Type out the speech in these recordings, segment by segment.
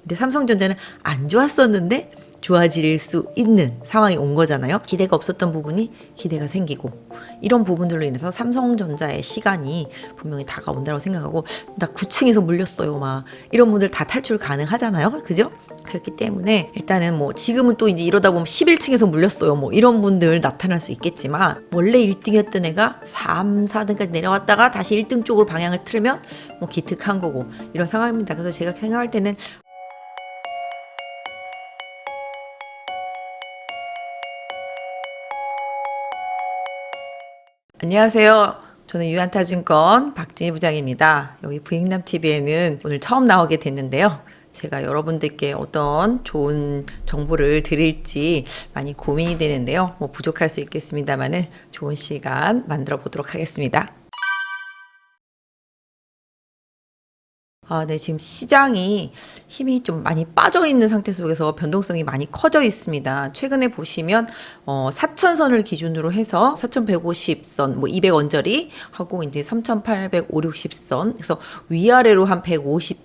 근데 삼성전자는 안 좋았었는데 좋아질 수 있는 상황이 온 거잖아요. 기대가 없었던 부분이 기대가 생기고, 이런 부분들로 인해서 삼성전자의 시간이 분명히 다가온다고 생각하고, 나 9층에서 물렸어요 막 이런 분들 다 탈출 가능하잖아요. 그죠? 그렇기 때문에 일단은 뭐 지금은 또 이제 이러다 보면 11층에서 물렸어요 뭐 이런 분들 나타날 수 있겠지만, 원래 1등이었던 애가 3, 4등까지 내려왔다가 다시 1등 쪽으로 방향을 틀면 뭐 기특한 거고, 이런 상황입니다. 그래서 제가 생각할 때는 안녕하세요. 저는 유한타증권 박진희 부장입니다. 여기 부익남TV에는 오늘 처음 나오게 됐는데요. 제가 여러분들께 어떤 좋은 정보를 드릴지 많이 고민이 되는데요. 뭐 부족할 수 있겠습니다만은 좋은 시간 만들어 보도록 하겠습니다. 네, 지금 시장이 힘이 좀 많이 빠져 있는 상태 속에서 변동성이 많이 커져 있습니다. 최근에 보시면 4,000선을 기준으로 해서 4,150선, 뭐 200원짜리 하고 이제 3,800, 5, 60선, 그래서 위아래로 한 150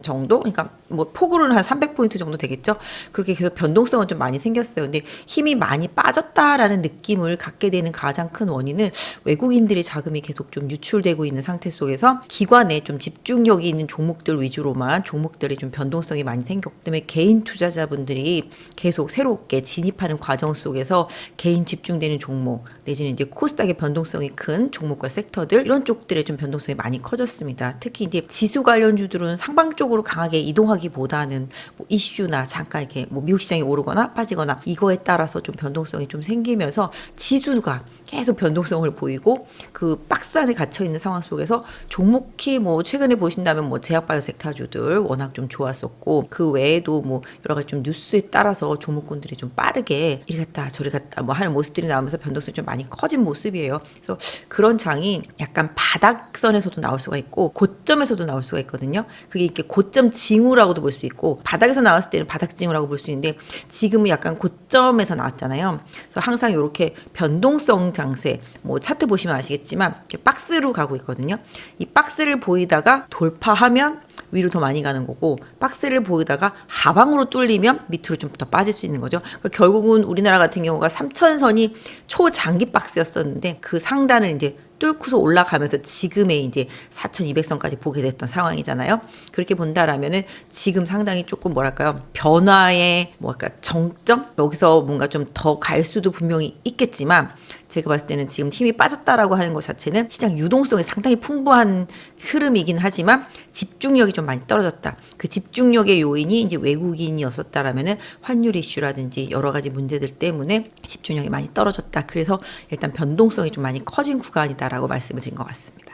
정도? 그러니까 뭐 폭으로는 한 300포인트 정도 되겠죠? 그렇게 계속 변동성은 좀 많이 생겼어요. 근데 힘이 많이 빠졌다라는 느낌을 갖게 되는 가장 큰 원인은 외국인들의 자금이 계속 좀 유출되고 있는 상태 속에서 기관에 좀 집중력이 있는 종목들 위주로만 종목들이 좀 변동성이 많이 생겼기 때문에 개인 투자자분들이 계속 새롭게 진입하는 과정 속에서 개인 집중되는 종목 내지는 이제 코스닥의 변동성이 큰 종목과 섹터들, 이런 쪽들의 좀 변동성이 많이 커졌습니다. 특히 이제 지수 관련주들은 상방 쪽으로 강하게 이동하기보다는 뭐 이슈나 잠깐 이렇게 뭐 미국 시장이 오르거나 빠지거나 이거에 따라서 좀 변동성이 좀 생기면서 지수가 계속 변동성을 보이고, 그 박스 안에 갇혀 있는 상황 속에서 종목이 뭐 최근에 보신다면 뭐 제약바이오 섹터주들 워낙 좀 좋았었고, 그 외에도 뭐 여러 가지 좀 뉴스에 따라서 종목군들이 좀 빠르게 이리 갔다 저리 갔다 뭐 하는 모습들이 나오면서 변동성이 좀 많이 커진 모습이에요. 그래서 그런 장이 약간 바닥선에서도 나올 수가 있고 고점에서도 나올 수가 있거든요. 그게 이렇게 고점 징후라고도 볼 수 있고, 바닥에서 나왔을 때는 바닥 징후라고 볼 수 있는데 지금은 약간 고점에서 나왔잖아요. 그래서 항상 이렇게 변동성 장세, 뭐 차트 보시면 아시겠지만 이렇게 박스로 가고 있거든요. 이 박스를 보이다가 돌파하면 위로 더 많이 가는 거고, 박스를 보이다가 하방으로 뚫리면 밑으로 좀 더 빠질 수 있는 거죠. 그러니까 결국은 우리나라 같은 경우가 3,000선이 초장기 박스였었는데 그 상단을 이제 뚫고서 올라가면서 지금의 이제 4,200선까지 보게 됐던 상황이잖아요. 그렇게 본다라면은 지금 상당히 조금 뭐랄까요, 변화의 뭐랄까 정점, 여기서 뭔가 좀 더 갈 수도 분명히 있겠지만, 제가 봤을 때는 지금 힘이 빠졌다라고 하는 것 자체는 시장 유동성이 상당히 풍부한 흐름이긴 하지만 집중력이 좀 많이 떨어졌다. 그 집중력의 요인이 이제 외국인이었었다라면은 환율 이슈라든지 여러 가지 문제들 때문에 집중력이 많이 떨어졌다. 그래서 일단 변동성이 좀 많이 커진 구간이다라고 말씀을 드린 것 같습니다.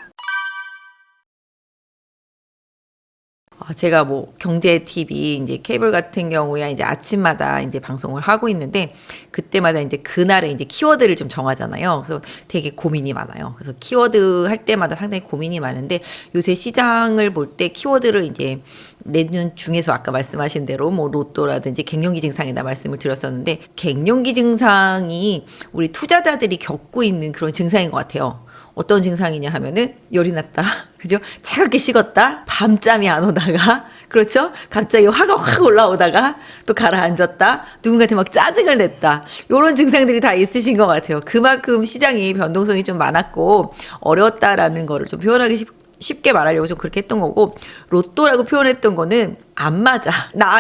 제가 뭐 경제 TV 이제 케이블 같은 경우에 이제 아침마다 이제 방송을 하고 있는데, 그때마다 이제 그날의 이제 키워드를 좀 정하잖아요. 그래서 되게 고민이 많아요. 그래서 키워드 할 때마다 상당히 고민이 많은데, 요새 시장을 볼 때 키워드를 이제 내년 중에서 아까 말씀하신 대로 뭐 로또라든지 갱년기 증상이다 말씀을 드렸었는데, 갱년기 증상이 우리 투자자들이 겪고 있는 그런 증상인 것 같아요. 어떤 증상이냐 하면은 열이 났다. 그죠? 차갑게 식었다. 밤잠이 안 오다가, 그렇죠? 갑자기 화가 확 올라오다가 또 가라앉았다. 누군가한테 막 짜증을 냈다. 이런 증상들이 다 있으신 것 같아요. 그만큼 시장이 변동성이 좀 많았고 어려웠다라는 거를 좀 표현하기 쉽게 말하려고 좀 그렇게 했던 거고, 로또라고 표현했던 거는 안 맞아.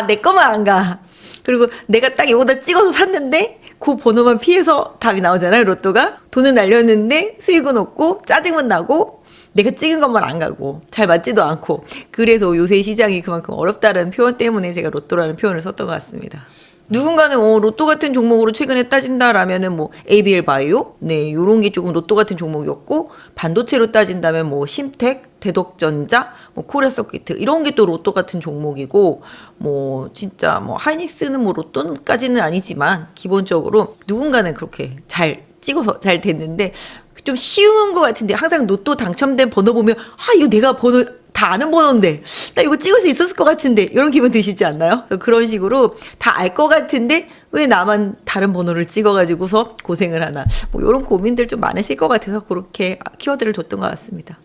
내 거만 안 가. 그리고 내가 딱 이거다 찍어서 샀는데 그 번호만 피해서 답이 나오잖아요. 로또가 돈은 날렸는데 수익은 없고 짜증은 나고 내가 찍은 것만 안 가고 잘 맞지도 않고, 그래서 요새 시장이 그만큼 어렵다는 표현 때문에 제가 로또라는 표현을 썼던 것 같습니다. 누군가는 로또 같은 종목으로 최근에 따진다라면은 뭐 ABL 바이오, 네, 요런 게 조금 로또 같은 종목이었고, 반도체로 따진다면 뭐 심텍, 대덕전자, 뭐 코리아서키트 이런 게 또 로또 같은 종목이고, 뭐 진짜 뭐 하이닉스는 뭐 로또까지는 아니지만 기본적으로 누군가는 그렇게 잘 찍어서 잘 됐는데, 좀 쉬운 것 같은데 항상 로또 당첨된 번호 보면 이거 내가 번호 다 아는 번호인데 나 이거 찍을 수 있었을 것 같은데, 이런 기분 드시지 않나요? 그래서 그런 식으로 다 알 것 같은데 왜 나만 다른 번호를 찍어가지고서 고생을 하나, 뭐 이런 고민들 좀 많으실 것 같아서 그렇게 키워드를 뒀던 것 같습니다.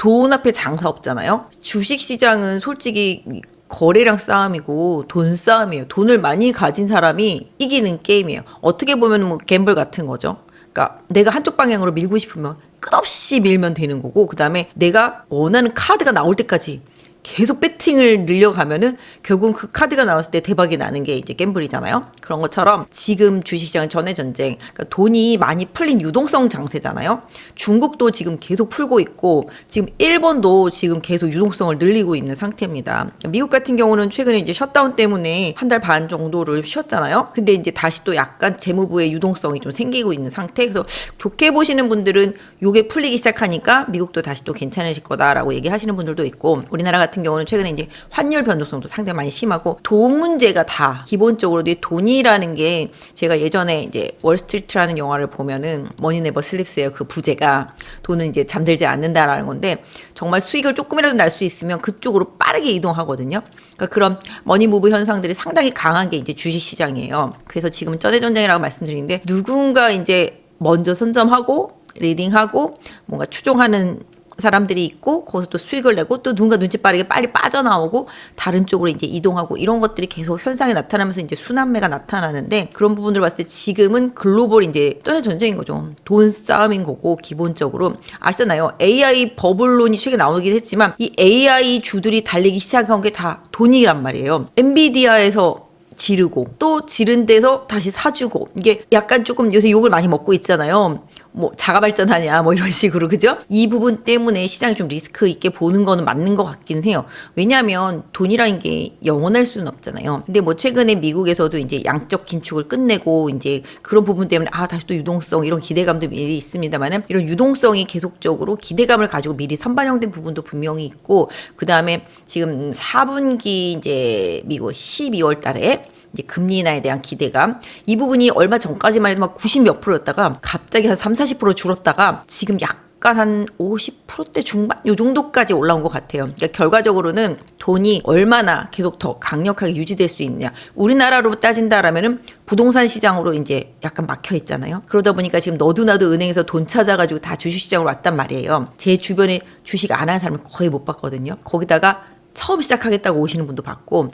돈 앞에 장사 없잖아요. 주식시장은 솔직히 거래량 싸움이고 돈 싸움이에요. 돈을 많이 가진 사람이 이기는 게임이에요. 어떻게 보면 뭐 갬블 같은 거죠. 그러니까 내가 한쪽 방향으로 밀고 싶으면 끝없이 밀면 되는 거고, 그 다음에 내가 원하는 카드가 나올 때까지 계속 배팅을 늘려가면은 결국은 그 카드가 나왔을 때 대박이 나는 게 이제 갬블이잖아요. 그런 것처럼 지금 주식시장은 전의 전쟁, 그러니까 돈이 많이 풀린 유동성 장세잖아요. 중국도 지금 계속 풀고 있고 지금 일본도 지금 계속 유동성을 늘리고 있는 상태입니다. 미국 같은 경우는 최근에 이제 셧다운 때문에 한 달 반 정도를 쉬었잖아요. 근데 이제 다시 또 약간 재무부의 유동성이 좀 생기고 있는 상태. 그래서 좋게 보시는 분들은 요게 풀리기 시작하니까 미국도 다시 또 괜찮으실 거다라고 얘기하시는 분들도 있고, 우리나라 같은 경우는 최근에 이제 환율 변동성도 상당히 많이 심하고 돈 문제가 다 기본적으로 이 돈이라는 게, 제가 예전에 이제 월스트리트라는 영화를 보면은 머니 네버 슬립스예요. 그 부제가 돈은 이제 잠들지 않는다라는 건데, 정말 수익을 조금이라도 날 수 있으면 그쪽으로 빠르게 이동하거든요. 그러니까 그런 머니 무브 현상들이 상당히 강한 게 이제 주식 시장이에요. 그래서 지금 전의 전쟁이라고 말씀드리는데, 누군가 이제 먼저 선점하고 리딩하고 뭔가 추종하는 사람들이 있고 거기서 또 수익을 내고 또 누군가 눈치 빠르게 빨리 빠져나오고 다른 쪽으로 이제 이동하고, 이런 것들이 계속 현상이 나타나면서 이제 순환매가 나타나는데, 그런 부분들을 봤을 때 지금은 글로벌 이제 전의 전쟁인 거죠. 돈 싸움인 거고, 기본적으로 아시잖아요. AI 버블론이 최근에 나오긴 했지만 이 AI 주들이 달리기 시작한 게 다 돈이란 말이에요. 엔비디아에서 지르고 또 지른 데서 다시 사주고, 이게 약간 조금 요새 욕을 많이 먹고 있잖아요. 뭐 자가 발전하냐 뭐 이런 식으로, 그죠? 이 부분 때문에 시장이 좀 리스크 있게 보는 거는 맞는 것 같긴 해요. 왜냐하면 돈이라는 게 영원할 수는 없잖아요. 근데 뭐 최근에 미국에서도 이제 양적 긴축을 끝내고 이제 그런 부분 때문에 다시 또 유동성 이런 기대감도 미리 있습니다만은, 이런 유동성이 계속적으로 기대감을 가지고 미리 선반영된 부분도 분명히 있고, 그 다음에 지금 4분기 이제 미국 12월 달에 이제 금리 인하에 대한 기대감, 이 부분이 얼마 전까지만 해도 막 90 몇 프로였다가 갑자기 한 30-40% 줄었다가 지금 약간 한 50%대 중반 요 정도까지 올라온 것 같아요. 그러니까 결과적으로는 돈이 얼마나 계속 더 강력하게 유지될 수 있느냐. 우리나라로 따진다라면은 부동산 시장으로 이제 약간 막혀 있잖아요. 그러다 보니까 지금 너도나도 은행에서 돈 찾아가지고 다 주식시장으로 왔단 말이에요. 제 주변에 주식 안 하는 사람을 거의 못 봤거든요. 거기다가 처음 시작하겠다고 오시는 분도 봤고,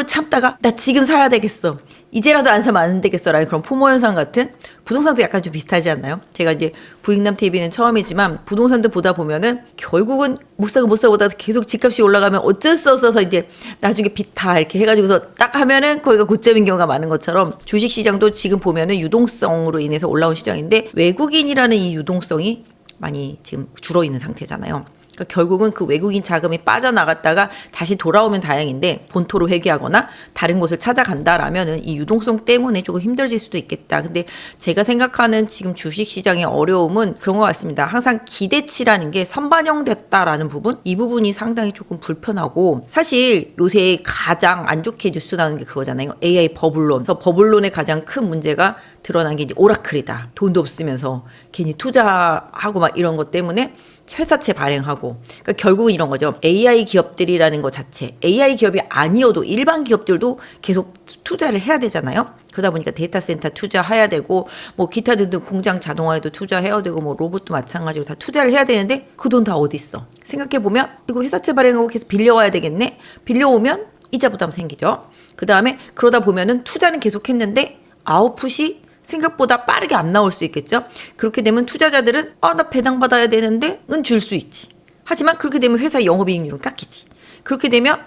참다가 나 지금 사야 되겠어, 이제라도 안 사면 안 되겠어 라는 그런 포모 현상 같은, 부동산도 약간 좀 비슷하지 않나요? 제가 이제 부익남 TV는 처음이지만 부동산도 보다 보면은 결국은 못 사고 보다 계속 집값이 올라가면 어쩔 수 없어서 이제 나중에 빚 다 이렇게 해가지고서 딱 하면은 거기가 고점인 경우가 많은 것처럼, 주식시장도 지금 보면은 유동성으로 인해서 올라온 시장인데 외국인이라는 이 유동성이 많이 지금 줄어있는 상태잖아요. 그러니까 결국은 그 외국인 자금이 빠져나갔다가 다시 돌아오면 다행인데, 본토로 회귀하거나 다른 곳을 찾아간다라면은 이 유동성 때문에 조금 힘들어질 수도 있겠다. 근데 제가 생각하는 지금 주식시장의 어려움은 그런 것 같습니다. 항상 기대치라는 게 선반영됐다라는 부분, 이 부분이 상당히 조금 불편하고, 사실 요새 가장 안 좋게 뉴스 나오는 게 그거잖아요. AI 버블론. 그래서 버블론의 가장 큰 문제가 드러난 게 이제 오라클이다. 돈도 없으면서 괜히 투자하고 막 이런 것 때문에 회사채 발행하고, 그러니까 결국은 이런 거죠. AI 기업들이라는 것 자체, AI 기업이 아니어도 일반 기업들도 계속 투자를 해야 되잖아요. 그러다 보니까 데이터 센터 투자해야 되고, 뭐 기타 등등 공장 자동화에도 투자해야 되고, 뭐 로봇도 마찬가지로 다 투자를 해야 되는데 그 돈 다 어디 있어? 생각해 보면 이거 회사채 발행하고 계속 빌려와야 되겠네. 빌려오면 이자 부담 생기죠. 그 다음에 그러다 보면은 투자는 계속 했는데 아웃풋이 생각보다 빠르게 안 나올 수 있겠죠. 그렇게 되면 투자자들은 나 배당 받아야 되는데 은 줄 수 있지. 하지만 그렇게 되면 회사 영업이익률은 깎이지. 그렇게 되면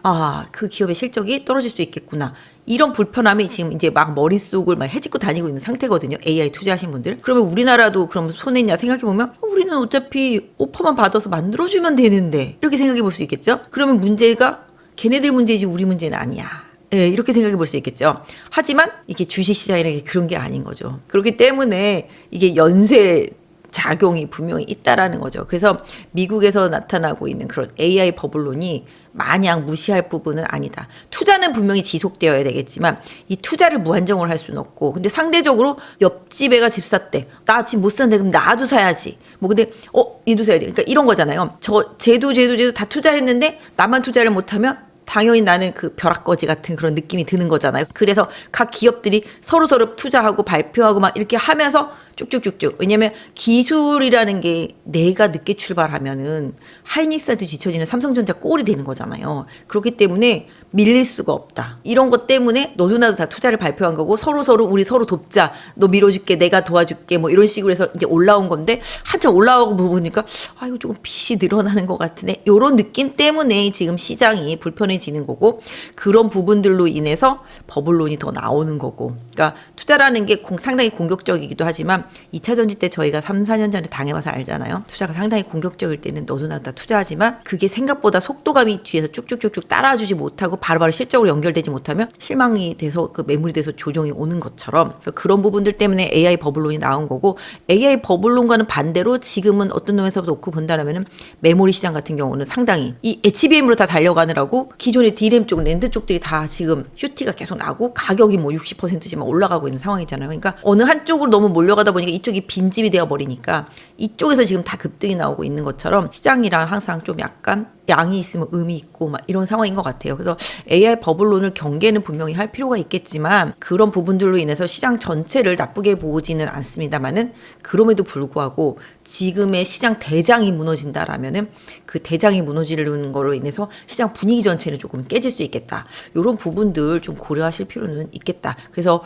그 기업의 실적이 떨어질 수 있겠구나. 이런 불편함이 지금 이제 막 머릿속을 막 헤집고 다니고 있는 상태거든요. AI 투자하신 분들. 그러면 우리나라도 그럼 손해냐 생각해보면, 우리는 어차피 오퍼만 받아서 만들어주면 되는데, 이렇게 생각해 볼 수 있겠죠. 그러면 문제가 걔네들 문제이지 우리 문제는 아니야. 네, 이렇게 생각해 볼 수 있겠죠. 하지만 이게 주식시장이라는 게 그런 게 아닌 거죠. 그렇기 때문에 이게 연쇄 작용이 분명히 있다라는 거죠. 그래서 미국에서 나타나고 있는 그런 AI 버블론이 마냥 무시할 부분은 아니다. 투자는 분명히 지속되어야 되겠지만 이 투자를 무한정으로 할 수는 없고, 근데 상대적으로 옆집 애가 집 샀대. 나 집 못 샀는데 그럼 나도 사야지. 뭐 근데 얘도 사야지. 그러니까 이런 거잖아요. 쟤도 다 투자했는데 나만 투자를 못하면 당연히 나는 그 벼락거지 같은 그런 느낌이 드는 거잖아요. 그래서 각 기업들이 서로 투자하고 발표하고 막 이렇게 하면서 쭉쭉쭉쭉. 왜냐면 기술이라는 게 내가 늦게 출발하면은 하이닉스한테 뒤처지는 삼성전자 꼴이 되는 거잖아요. 그렇기 때문에 밀릴 수가 없다. 이런 것 때문에 너도 나도 다 투자를 발표한 거고 서로 우리 서로 돕자. 너 밀어줄게, 내가 도와줄게, 뭐 이런 식으로 해서 이제 올라온 건데 한참 올라오고 보니까 아 이거 조금 빚이 늘어나는 것 같으네. 이런 느낌 때문에 지금 시장이 불편해지는 거고 그런 부분들로 인해서 버블론이 더 나오는 거고. 그러니까 투자라는 게 상당히 공격적이기도 하지만 2차 전지 때 저희가 3, 4년 전에 당해봐서 알잖아요. 투자가 상당히 공격적일 때는 너도 나도 다 투자하지만 그게 생각보다 속도감이 뒤에서 쭉쭉쭉쭉 따라주지 못하고 바로바로 실적으로 연결되지 못하면 실망이 돼서 그 매물이 돼서 조정이 오는 것처럼 그런 부분들 때문에 AI 버블론이 나온 거고 AI 버블론과는 반대로 지금은 어떤 면에서 놓고 본다라면은 메모리 시장 같은 경우는 상당히 이 HBM으로 다 달려가느라고 기존의 D램 쪽, 랜드 쪽들이 다 지금 슈티가 계속 나고 가격이 뭐 60%씩만 올라가고 있는 상황이잖아요. 그러니까 어느 한쪽으로 너무 몰려가다 보니까 이쪽이 빈집이 되어 버리니까 이쪽에서 지금 다 급등이 나오고 있는 것처럼 시장이랑 항상 좀 약간 양이 있으면 음이 있고 막 이런 상황인 것 같아요. 그래서 AI 버블론을 경계는 분명히 할 필요가 있겠지만 그런 부분들로 인해서 시장 전체를 나쁘게 보지는 않습니다만은 그럼에도 불구하고 지금의 시장 대장이 무너진다라면은 그 대장이 무너지는 걸로 인해서 시장 분위기 전체는 조금 깨질 수 있겠다. 이런 부분들 좀 고려하실 필요는 있겠다. 그래서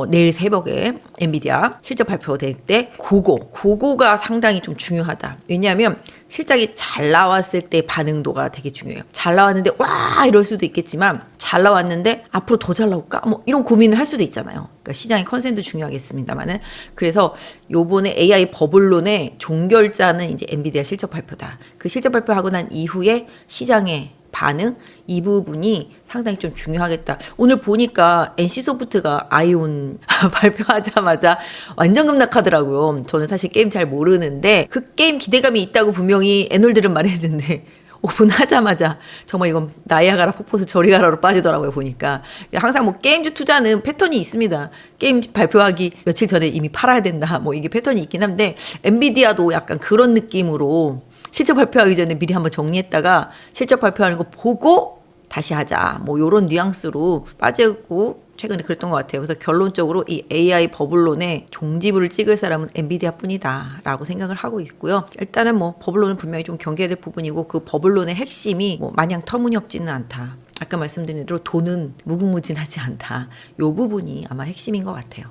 내일 새벽에 엔비디아 실적 발표될 때 그거가 상당히 좀 중요하다. 왜냐하면 실적이 잘 나왔을 때 반응도가 되게 중요해요. 잘 나왔는데 와 이럴 수도 있겠지만 잘 나왔는데 앞으로 더 잘 나올까? 뭐 이런 고민을 할 수도 있잖아요. 그러니까 시장의 컨센도 중요하겠습니다만은 그래서 요번에 AI 버블론의 종결자는 이제 엔비디아 실적 발표다. 그 실적 발표하고 난 이후에 시장의 반응 이 부분이 상당히 좀 중요하겠다. 오늘 보니까 NC소프트가 아이온 발표하자마자 완전 급락하더라고요. 저는 사실 게임 잘 모르는데 그 게임 기대감이 있다고 분명히 애널들은 말했는데 오픈하자마자 정말 이건 나이아 가라 폭포수 저리 가라로 빠지더라고요. 보니까 항상 뭐 게임주 투자는 패턴이 있습니다. 게임 발표하기 며칠 전에 이미 팔아야 된다 뭐 이게 패턴이 있긴 한데 엔비디아도 약간 그런 느낌으로 실적 발표하기 전에 미리 한번 정리했다가 실적 발표하는 거 보고 다시 하자 뭐 요런 뉘앙스로 빠지고 최근에 그랬던 것 같아요. 그래서 결론적으로 이 AI 버블론에 종지부를 찍을 사람은 엔비디아 뿐이다 라고 생각을 하고 있고요. 일단은 뭐 버블론은 분명히 좀 경계해야 될 부분이고 그 버블론의 핵심이 뭐 마냥 터무니없지는 않다. 아까 말씀드린 대로 돈은 무궁무진하지 않다. 요 부분이 아마 핵심인 것 같아요.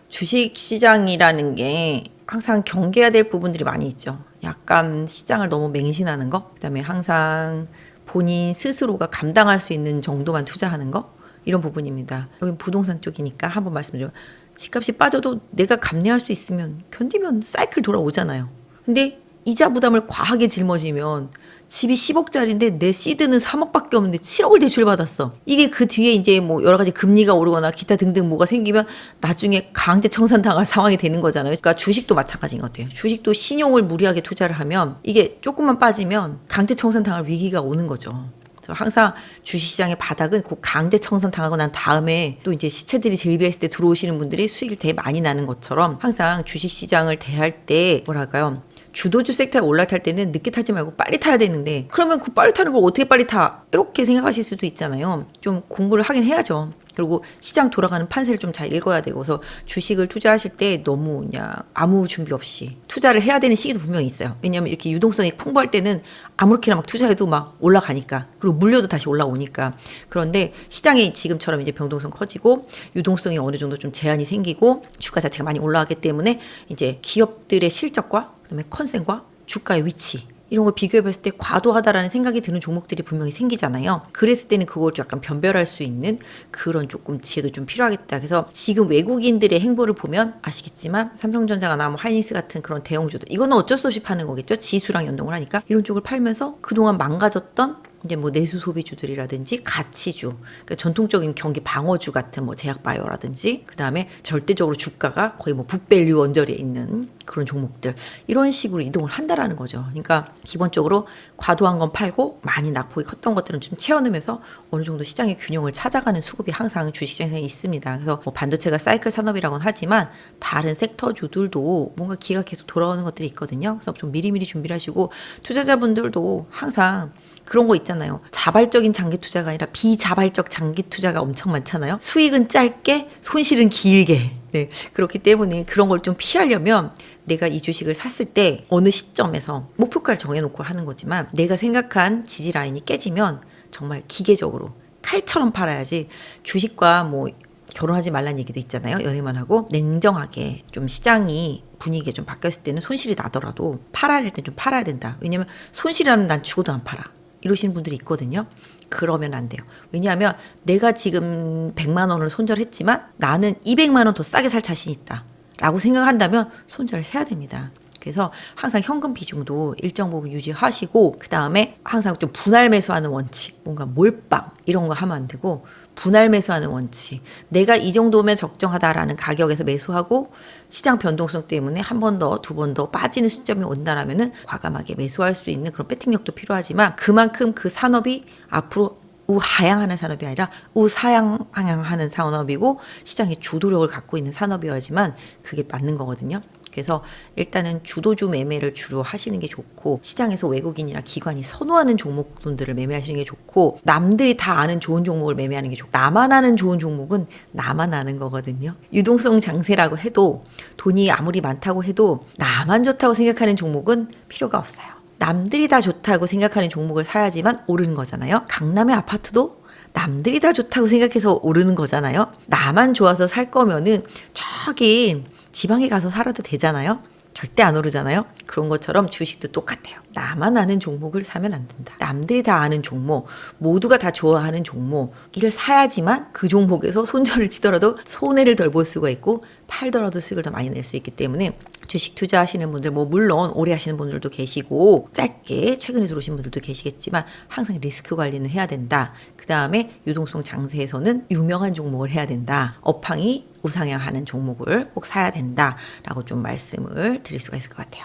주식시장이라는 게 항상 경계해야 될 부분들이 많이 있죠. 약간 시장을 너무 맹신하는 거, 그다음에 항상 본인 스스로가 감당할 수 있는 정도만 투자하는 거 이런 부분입니다. 여기 부동산 쪽이니까 한번 말씀드리면 집값이 빠져도 내가 감내할 수 있으면 견디면 사이클 돌아오잖아요. 근데 이자 부담을 과하게 짊어지면 집이 10억짜리인데 내 시드는 3억밖에 없는데 7억을 대출받았어. 이게 그 뒤에 이제 뭐 여러 가지 금리가 오르거나 기타 등등 뭐가 생기면 나중에 강제 청산당할 상황이 되는 거잖아요. 그러니까 주식도 마찬가지인 것 같아요. 주식도 신용을 무리하게 투자를 하면 이게 조금만 빠지면 강제 청산당할 위기가 오는 거죠. 항상 주식시장의 바닥은 그 강제 청산 당하고 난 다음에 또 이제 시체들이 질비했을 때 들어오시는 분들이 수익을 되게 많이 나는 것처럼 항상 주식시장을 대할 때 뭐랄까요? 주도주 섹터가 올라탈 때는 늦게 타지 말고 빨리 타야 되는데 그러면 그 빨리 타는 걸 어떻게 빨리 타? 이렇게 생각하실 수도 있잖아요. 좀 공부를 하긴 해야죠. 그리고 시장 돌아가는 판세를 좀 잘 읽어야 되고 그래서 주식을 투자하실 때 너무 그냥 아무 준비 없이 투자를 해야 되는 시기도 분명히 있어요. 왜냐하면 이렇게 유동성이 풍부할 때는 아무렇게나 막 투자해도 막 올라가니까 그리고 물려도 다시 올라오니까 그런데 시장이 지금처럼 이제 변동성 커지고 유동성이 어느 정도 좀 제한이 생기고 주가 자체가 많이 올라가기 때문에 이제 기업들의 실적과 그다음에 컨센과 주가의 위치 이런 걸 비교해봤을 때 과도하다라는 생각이 드는 종목들이 분명히 생기잖아요. 그랬을 때는 그걸 좀 약간 변별할 수 있는 그런 조금 지혜도 좀 필요하겠다. 그래서 지금 외국인들의 행보를 보면 아시겠지만 삼성전자나 뭐 하이닉스 같은 그런 대형주들 이거는 어쩔 수 없이 파는 거겠죠. 지수랑 연동을 하니까 이런 쪽을 팔면서 그동안 망가졌던 이제 뭐 내수 소비주들이라든지 가치주, 그러니까 전통적인 경기 방어주 같은 뭐 제약바이오라든지 그 다음에 절대적으로 주가가 거의 뭐 북밸류 언저리에 있는 그런 종목들 이런 식으로 이동을 한다라는 거죠. 그러니까 기본적으로 과도한 건 팔고 많이 낙폭이 컸던 것들은 좀 채워넣으면서 어느 정도 시장의 균형을 찾아가는 수급이 항상 주식시장에 있습니다. 그래서 뭐 반도체가 사이클 산업이라고는 하지만 다른 섹터주들도 뭔가 기회가 계속 돌아오는 것들이 있거든요. 그래서 좀 미리미리 준비를 하시고 투자자분들도 항상 그런 거 있잖아요. 있잖아요. 자발적인 장기 투자가 아니라 비자발적 장기 투자가 엄청 많잖아요. 수익은 짧게, 손실은 길게. 네, 그렇기 때문에 그런 걸 좀 피하려면 내가 이 주식을 샀을 때 어느 시점에서 목표가를 정해놓고 하는 거지만 내가 생각한 지지 라인이 깨지면 정말 기계적으로 칼처럼 팔아야지. 주식과 뭐 결혼하지 말란 얘기도 있잖아요. 연애만 하고 냉정하게 좀 시장이 분위기가 좀 바뀌었을 때는 손실이 나더라도 팔아야 될 땐 좀 팔아야 된다. 왜냐면 손실이라면 난 죽어도 안 팔아. 이러시는 분들이 있거든요. 그러면 안 돼요. 왜냐하면 내가 지금 100만 원을 손절했지만 나는 200만 원 더 싸게 살 자신이 있다. 라고 생각한다면 손절을 해야 됩니다. 그래서 항상 현금 비중도 일정 부분 유지하시고 그 다음에 항상 좀 분할 매수하는 원칙, 뭔가 몰빵 이런 거 하면 안 되고 분할 매수하는 원칙, 내가 이 정도면 적정하다라는 가격에서 매수하고 시장 변동성 때문에 한 번 더, 두 번 더 빠지는 시점이 온다라면은 과감하게 매수할 수 있는 그런 배팅력도 필요하지만 그만큼 그 산업이 앞으로 우하향하는 산업이 아니라 우사향하는 산업이고 시장의 주도력을 갖고 있는 산업이어야지만 그게 맞는 거거든요. 그래서 일단은 주도주 매매를 주로 하시는 게 좋고 시장에서 외국인이나 기관이 선호하는 종목들을 매매하시는 게 좋고 남들이 다 아는 좋은 종목을 매매하는 게 좋고 나만 아는 좋은 종목은 나만 아는 거거든요. 유동성 장세라고 해도 돈이 아무리 많다고 해도 나만 좋다고 생각하는 종목은 필요가 없어요. 남들이 다 좋다고 생각하는 종목을 사야지만 오르는 거잖아요. 강남의 아파트도 남들이 다 좋다고 생각해서 오르는 거잖아요. 나만 좋아서 살 거면은 저기 지방에 가서 살아도 되잖아요. 절대 안 오르잖아요. 그런 것처럼 주식도 똑같아요. 나만 아는 종목을 사면 안 된다. 남들이 다 아는 종목, 모두가 다 좋아하는 종목을 사야지만 그 종목에서 손절을 치더라도 손해를 덜 볼 수가 있고 팔더라도 수익을 더 많이 낼 수 있기 때문에 주식 투자하시는 분들 뭐 물론 오래 하시는 분들도 계시고 짧게 최근에 들어오신 분들도 계시겠지만 항상 리스크 관리는 해야 된다. 그 다음에 유동성 장세에서는 유명한 종목을 해야 된다. 업황이 우상향하는 종목을 꼭 사야 된다라고 좀 말씀을 드릴 수가 있을 것 같아요.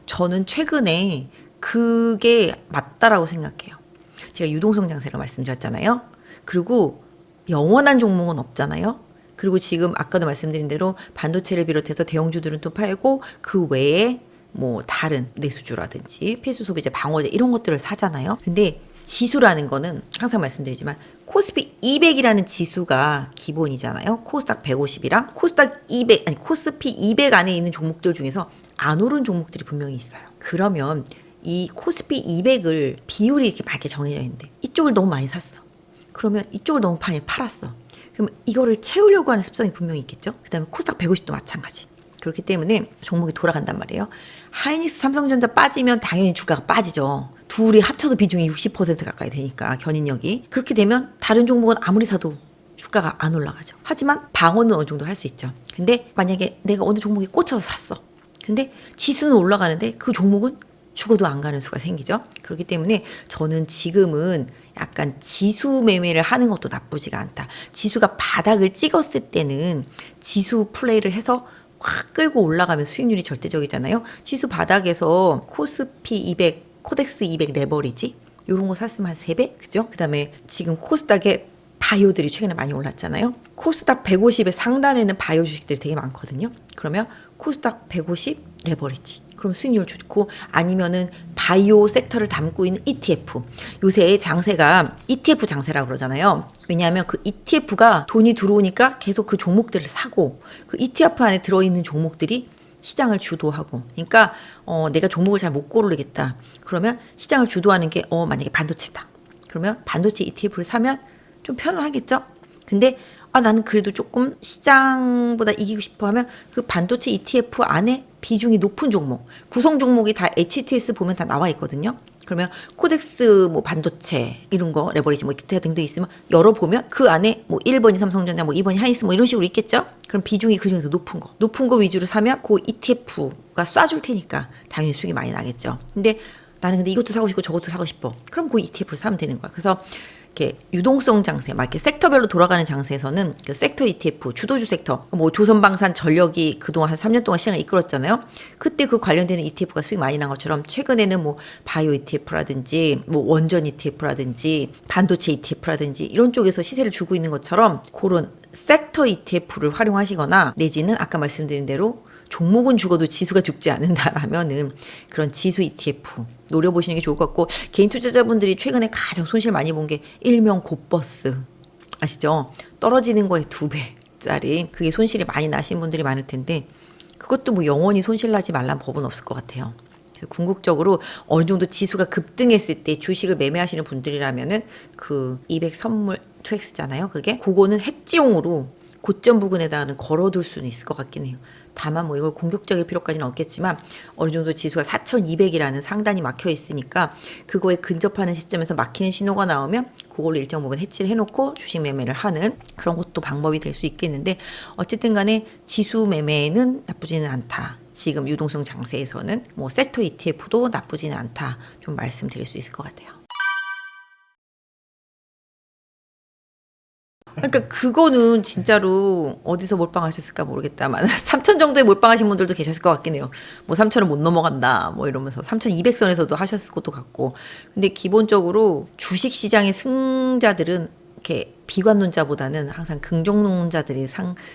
저는 최근에 그게 맞다라고 생각해요. 제가 유동성 장세라고 말씀드렸잖아요. 그리고 영원한 종목은 없잖아요. 그리고 지금 아까도 말씀드린 대로 반도체를 비롯해서 대형주들은 또 팔고 그 외에 뭐 다른 내수주라든지 필수 소비재, 방어제 이런 것들을 사잖아요. 근데 지수라는 거는 항상 말씀드리지만 코스피 200이라는 지수가 기본이잖아요. 코스닥 150이랑 코스닥 200 아니 코스피 200 안에 있는 종목들 중에서 안 오른 종목들이 분명히 있어요. 그러면 이 코스피 200을 비율이 이렇게 밝게 정해져 있는데 이쪽을 너무 많이 샀어. 그러면 이쪽을 너무 많이 팔았어. 그러면 이거를 채우려고 하는 습성이 분명히 있겠죠. 그다음에 코스닥 150도 마찬가지. 그렇기 때문에 종목이 돌아간단 말이에요. 하이닉스, 삼성전자 빠지면 당연히 주가가 빠지죠. 둘이 합쳐도 비중이 60% 가까이 되니까 견인력이. 그렇게 되면 다른 종목은 아무리 사도 주가가 안 올라가죠. 하지만 방어는 어느 정도 할 수 있죠. 근데 만약에 내가 어느 종목에 꽂혀서 샀어. 근데 지수는 올라가는데 그 종목은 죽어도 안 가는 수가 생기죠. 그렇기 때문에 저는 지금은 약간 지수 매매를 하는 것도 나쁘지가 않다. 지수가 바닥을 찍었을 때는 지수 플레이를 해서 확 끌고 올라가면 수익률이 절대적이잖아요. 지수 바닥에서 코스피 200, 코덱스 200 레버리지 이런 거 샀으면 한 3배? 그죠? 그 다음에 지금 코스닥에 바이오들이 최근에 많이 올랐잖아요. 코스닥 150의 상단에는 바이오 주식들이 되게 많거든요. 그러면 코스닥 150 레버리지. 그럼 수익률 좋고 아니면은 바이오 섹터를 담고 있는 ETF. 요새 장세가 ETF 장세라고 그러잖아요. 왜냐하면 그 ETF가 돈이 들어오니까 계속 그 종목들을 사고 그 ETF 안에 들어있는 종목들이 시장을 주도하고 그러니까 내가 종목을 잘 못 고르겠다. 그러면 시장을 주도하는 게 만약에 반도체다. 그러면 반도체 ETF를 사면 좀 편안하겠죠? 근데 나는 그래도 조금 시장보다 이기고 싶어 하면 그 반도체 ETF 안에 비중이 높은 종목, 구성 종목이 다 HTS 보면 다 나와 있거든요. 그러면 코덱스 뭐 반도체 이런 거 레버리지 뭐 기타 등등 있으면 열어보면 그 안에 뭐 1번이 삼성전자 뭐 2번이 하이닉스 뭐 이런 식으로 있겠죠. 그럼 비중이 그 중에서 높은 거 위주로 사면 그 ETF가 쏴줄 테니까 당연히 수익이 많이 나겠죠. 근데 나는 근데 이것도 사고 싶고 저것도 사고 싶어. 그럼 그 ETF를 사면 되는 거야. 그래서 이렇게 유동성 장세, 막 이렇게 섹터별로 돌아가는 장세에서는 그 섹터 ETF, 주도주 섹터, 뭐 조선방산 전력이 그동안 한 3년 동안 시장을 이끌었잖아요. 그때 그 관련되는 ETF가 수익 많이 난 것처럼 최근에는 뭐 바이오 ETF라든지 뭐 원전 ETF라든지 반도체 ETF라든지 이런 쪽에서 시세를 주고 있는 것처럼 그런 섹터 ETF를 활용하시거나 내지는 아까 말씀드린 대로 종목은 죽어도 지수가 죽지 않는다라면은 그런 지수 ETF 노려보시는 게 좋을 것 같고, 개인 투자자분들이 최근에 가장 손실 많이 본 게 일명 곧버스 아시죠? 떨어지는 거에 2배짜리 그게 손실이 많이 나신 분들이 많을 텐데, 그것도 뭐 영원히 손실 나지 말란 법은 없을 것 같아요. 궁극적으로 어느 정도 지수가 급등했을 때 주식을 매매하시는 분들이라면은 그 200 선물 2X잖아요. 그거는 해지용으로 고점 부근에다가는 걸어둘 수는 있을 것 같긴 해요. 다만 뭐 이걸 공격적일 필요까지는 없겠지만 어느 정도 지수가 4,200이라는 상단이 막혀 있으니까 그거에 근접하는 시점에서 막히는 신호가 나오면 그걸로 일정 부분 해지를 해놓고 주식 매매를 하는 그런 것도 방법이 될 수 있겠는데, 어쨌든 간에 지수 매매는 나쁘지는 않다. 지금 유동성 장세에서는 뭐 섹터 ETF도 나쁘지는 않다. 좀 말씀드릴 수 있을 것 같아요. 그러니까 그거는 진짜로 어디서 몰빵하셨을까 모르겠다만 3천 정도에 몰빵하신 분들도 계셨을 것 같긴 해요. 뭐 3천은 못 넘어간다 뭐 이러면서 3,200선에서도 하셨을 것도 같고. 근데 기본적으로 주식 시장의 승자들은 이렇게 비관론자보다는 항상 긍정론자들이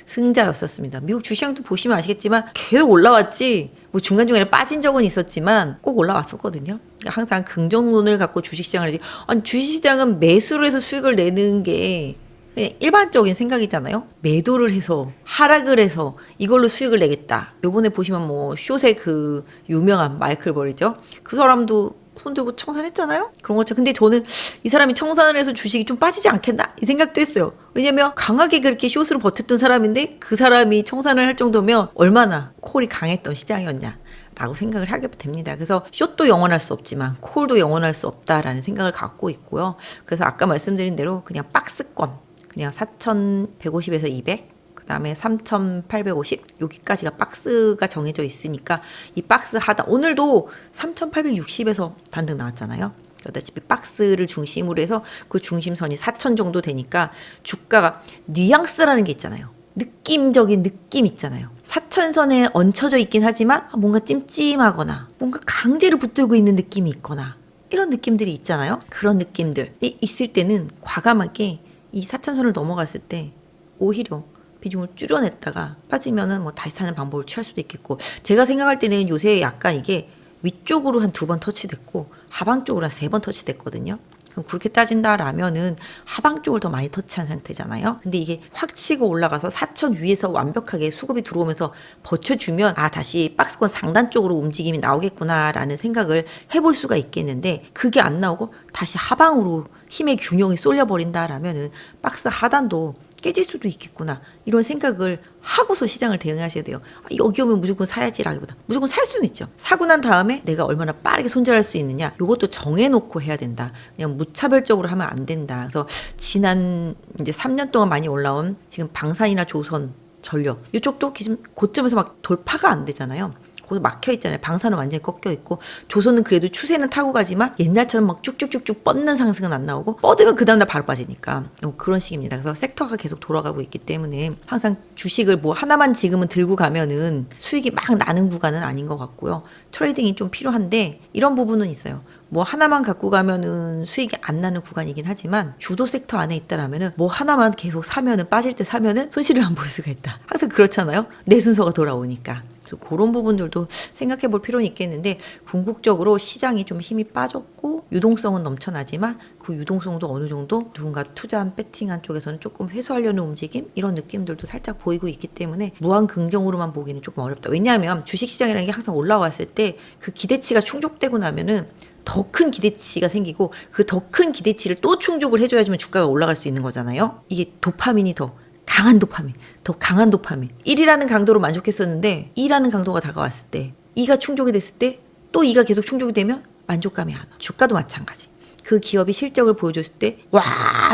승자였었습니다. 미국 주시장도 보시면 아시겠지만 계속 올라왔지, 뭐 중간중간에 빠진 적은 있었지만 꼭 올라왔었거든요. 그러니까 항상 긍정론을 갖고 주식시장을 하지, 아니 주식시장은 매수를 해서 수익을 내는 게 그냥 일반적인 생각이잖아요. 매도를 해서 하락을 해서 이걸로 수익을 내겠다. 요번에 보시면 뭐 숏의 그 유명한 마이클 버리죠. 그 사람도 손 들고 청산했잖아요. 그런 거죠. 근데 저는 이 사람이 청산을 해서 주식이 좀 빠지지 않겠나 이 생각도 했어요. 왜냐면 강하게 그렇게 숏으로 버텼던 사람인데 그 사람이 청산을 할 정도면 얼마나 콜이 강했던 시장이었냐 라고 생각을 하게 됩니다. 그래서 숏도 영원할 수 없지만 콜도 영원할 수 없다라는 생각을 갖고 있고요. 그래서 아까 말씀드린 대로 그냥 박스권, 그냥 4,150에서 200, 그 다음에 3,850 여기까지가 박스가 정해져 있으니까 이 박스 하단, 오늘도 3,860에서 반등 나왔잖아요. 그다시피 박스를 중심으로 해서 그 중심선이 4,000 정도 되니까 주가가 뉘앙스라는 게 있잖아요. 느낌적인 느낌 있잖아요. 4,000선에 얹혀져 있긴 하지만 뭔가 찜찜하거나 뭔가 강제로 붙들고 있는 느낌이 있거나 이런 느낌들이 있잖아요. 그런 느낌들이 있을 때는 과감하게 이 4,000선을 넘어갔을 때 오히려 비중을 줄여냈다가 빠지면은 뭐 다시 사는 방법을 취할 수도 있겠고, 제가 생각할 때는 요새 약간 이게 위쪽으로 한 2번 터치됐고 하방 쪽으로 한 3번 터치됐거든요. 그럼 그렇게 따진다라면은 하방 쪽을 더 많이 터치한 상태잖아요. 근데 이게 확 치고 올라가서 4,000 위에서 완벽하게 수급이 들어오면서 버텨주면 다시 박스권 상단 쪽으로 움직임이 나오겠구나라는 생각을 해볼 수가 있겠는데, 그게 안 나오고 다시 하방으로 힘의 균형이 쏠려버린다라면은 박스 하단도 깨질 수도 있겠구나 이런 생각을 하고서 시장을 대응하셔야 돼요. 여기 오면 무조건 사야지라기보다 무조건 살 수는 있죠. 사고 난 다음에 내가 얼마나 빠르게 손절할 수 있느냐 이것도 정해놓고 해야 된다. 그냥 무차별적으로 하면 안 된다. 그래서 지난 이제 3년 동안 많이 올라온 지금 방산이나 조선, 전력 이쪽도 지금 고점에서 막 돌파가 안 되잖아요. 거기서 막혀 있잖아요. 방산은 완전히 꺾여 있고, 조선은 그래도 추세는 타고 가지만 옛날처럼 막 쭉쭉쭉쭉 뻗는 상승은 안 나오고, 뻗으면 그 다음날 바로 빠지니까 그런 식입니다. 그래서 섹터가 계속 돌아가고 있기 때문에 항상 주식을 뭐 하나만 지금은 들고 가면은 수익이 막 나는 구간은 아닌 것 같고요. 트레이딩이 좀 필요한데 이런 부분은 있어요. 뭐 하나만 갖고 가면은 수익이 안 나는 구간이긴 하지만 주도 섹터 안에 있다라면은 뭐 하나만 계속 사면은, 빠질 때 사면은 손실을 안 볼 수가 있다. 항상 그렇잖아요. 내 순서가 돌아오니까. 그런 부분들도 생각해 볼 필요는 있겠는데, 궁극적으로 시장이 좀 힘이 빠졌고 유동성은 넘쳐나지만 그 유동성도 어느 정도 누군가 투자한 배팅한 쪽에서는 조금 회수하려는 움직임, 이런 느낌들도 살짝 보이고 있기 때문에 무한 긍정으로만 보기는 조금 어렵다. 왜냐하면 주식시장이라는 게 항상 올라왔을 때 그 기대치가 충족되고 나면은 더 큰 기대치가 생기고, 그 더 큰 기대치를 또 충족을 해줘야지만 주가가 올라갈 수 있는 거잖아요. 이게 도파민이 더 강한 도파민, 더 강한 도파민. 1이라는 강도로 만족했었는데 2라는 강도가 다가왔을 때, 2가 충족이 됐을 때 또 2가 계속 충족이 되면 만족감이 안 와. 주가도 마찬가지. 그 기업이 실적을 보여줬을 때 와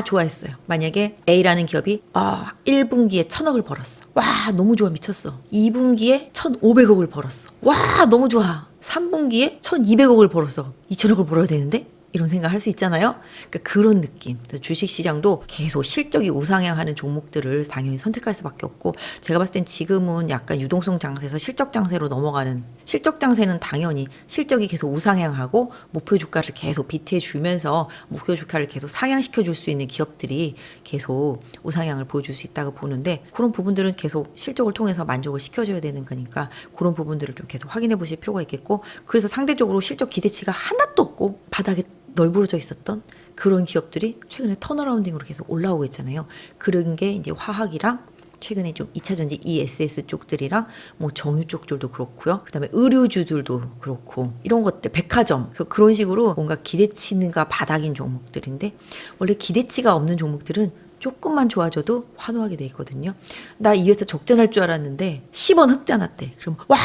좋아했어요. 만약에 A라는 기업이 1분기에 1,000억을 벌었어. 와 너무 좋아, 미쳤어. 2분기에 1,500억을 벌었어. 와 너무 좋아. 3분기에 1,200억을 벌었어. 2,000억을 벌어야 되는데? 이런 생각 할 수 있잖아요. 그러니까 그런 느낌. 주식시장도 계속 실적이 우상향하는 종목들을 당연히 선택할 수밖에 없고, 제가 봤을 땐 지금은 약간 유동성 장세에서 실적 장세로 넘어가는 실적 장세는 당연히 실적이 계속 우상향하고 목표 주가를 계속 비트해 주면서 목표 주가를 계속 상향시켜 줄 수 있는 기업들이 계속 우상향을 보여줄 수 있다고 보는데, 그런 부분들은 계속 실적을 통해서 만족을 시켜줘야 되는 거니까 그런 부분들을 좀 계속 확인해 보실 필요가 있겠고, 그래서 상대적으로 실적 기대치가 하나도 없고 바닥에 널브러져 있었던 그런 기업들이 최근에 턴어라운딩으로 계속 올라오고 있잖아요. 그런 게 이제 화학이랑 최근에 좀 2차전지 ESS 쪽들이랑 뭐 정유 쪽들도 그렇고요. 그다음에 의류주들도 그렇고, 이런 것들, 백화점. 그래서 그런 식으로 뭔가 기대치가 바닥인 종목들인데, 원래 기대치가 없는 종목들은 조금만 좋아져도 환호하게 돼 있거든요. 나 이 회사 적자날 줄 알았는데 10원 흑자 났대. 그럼 와!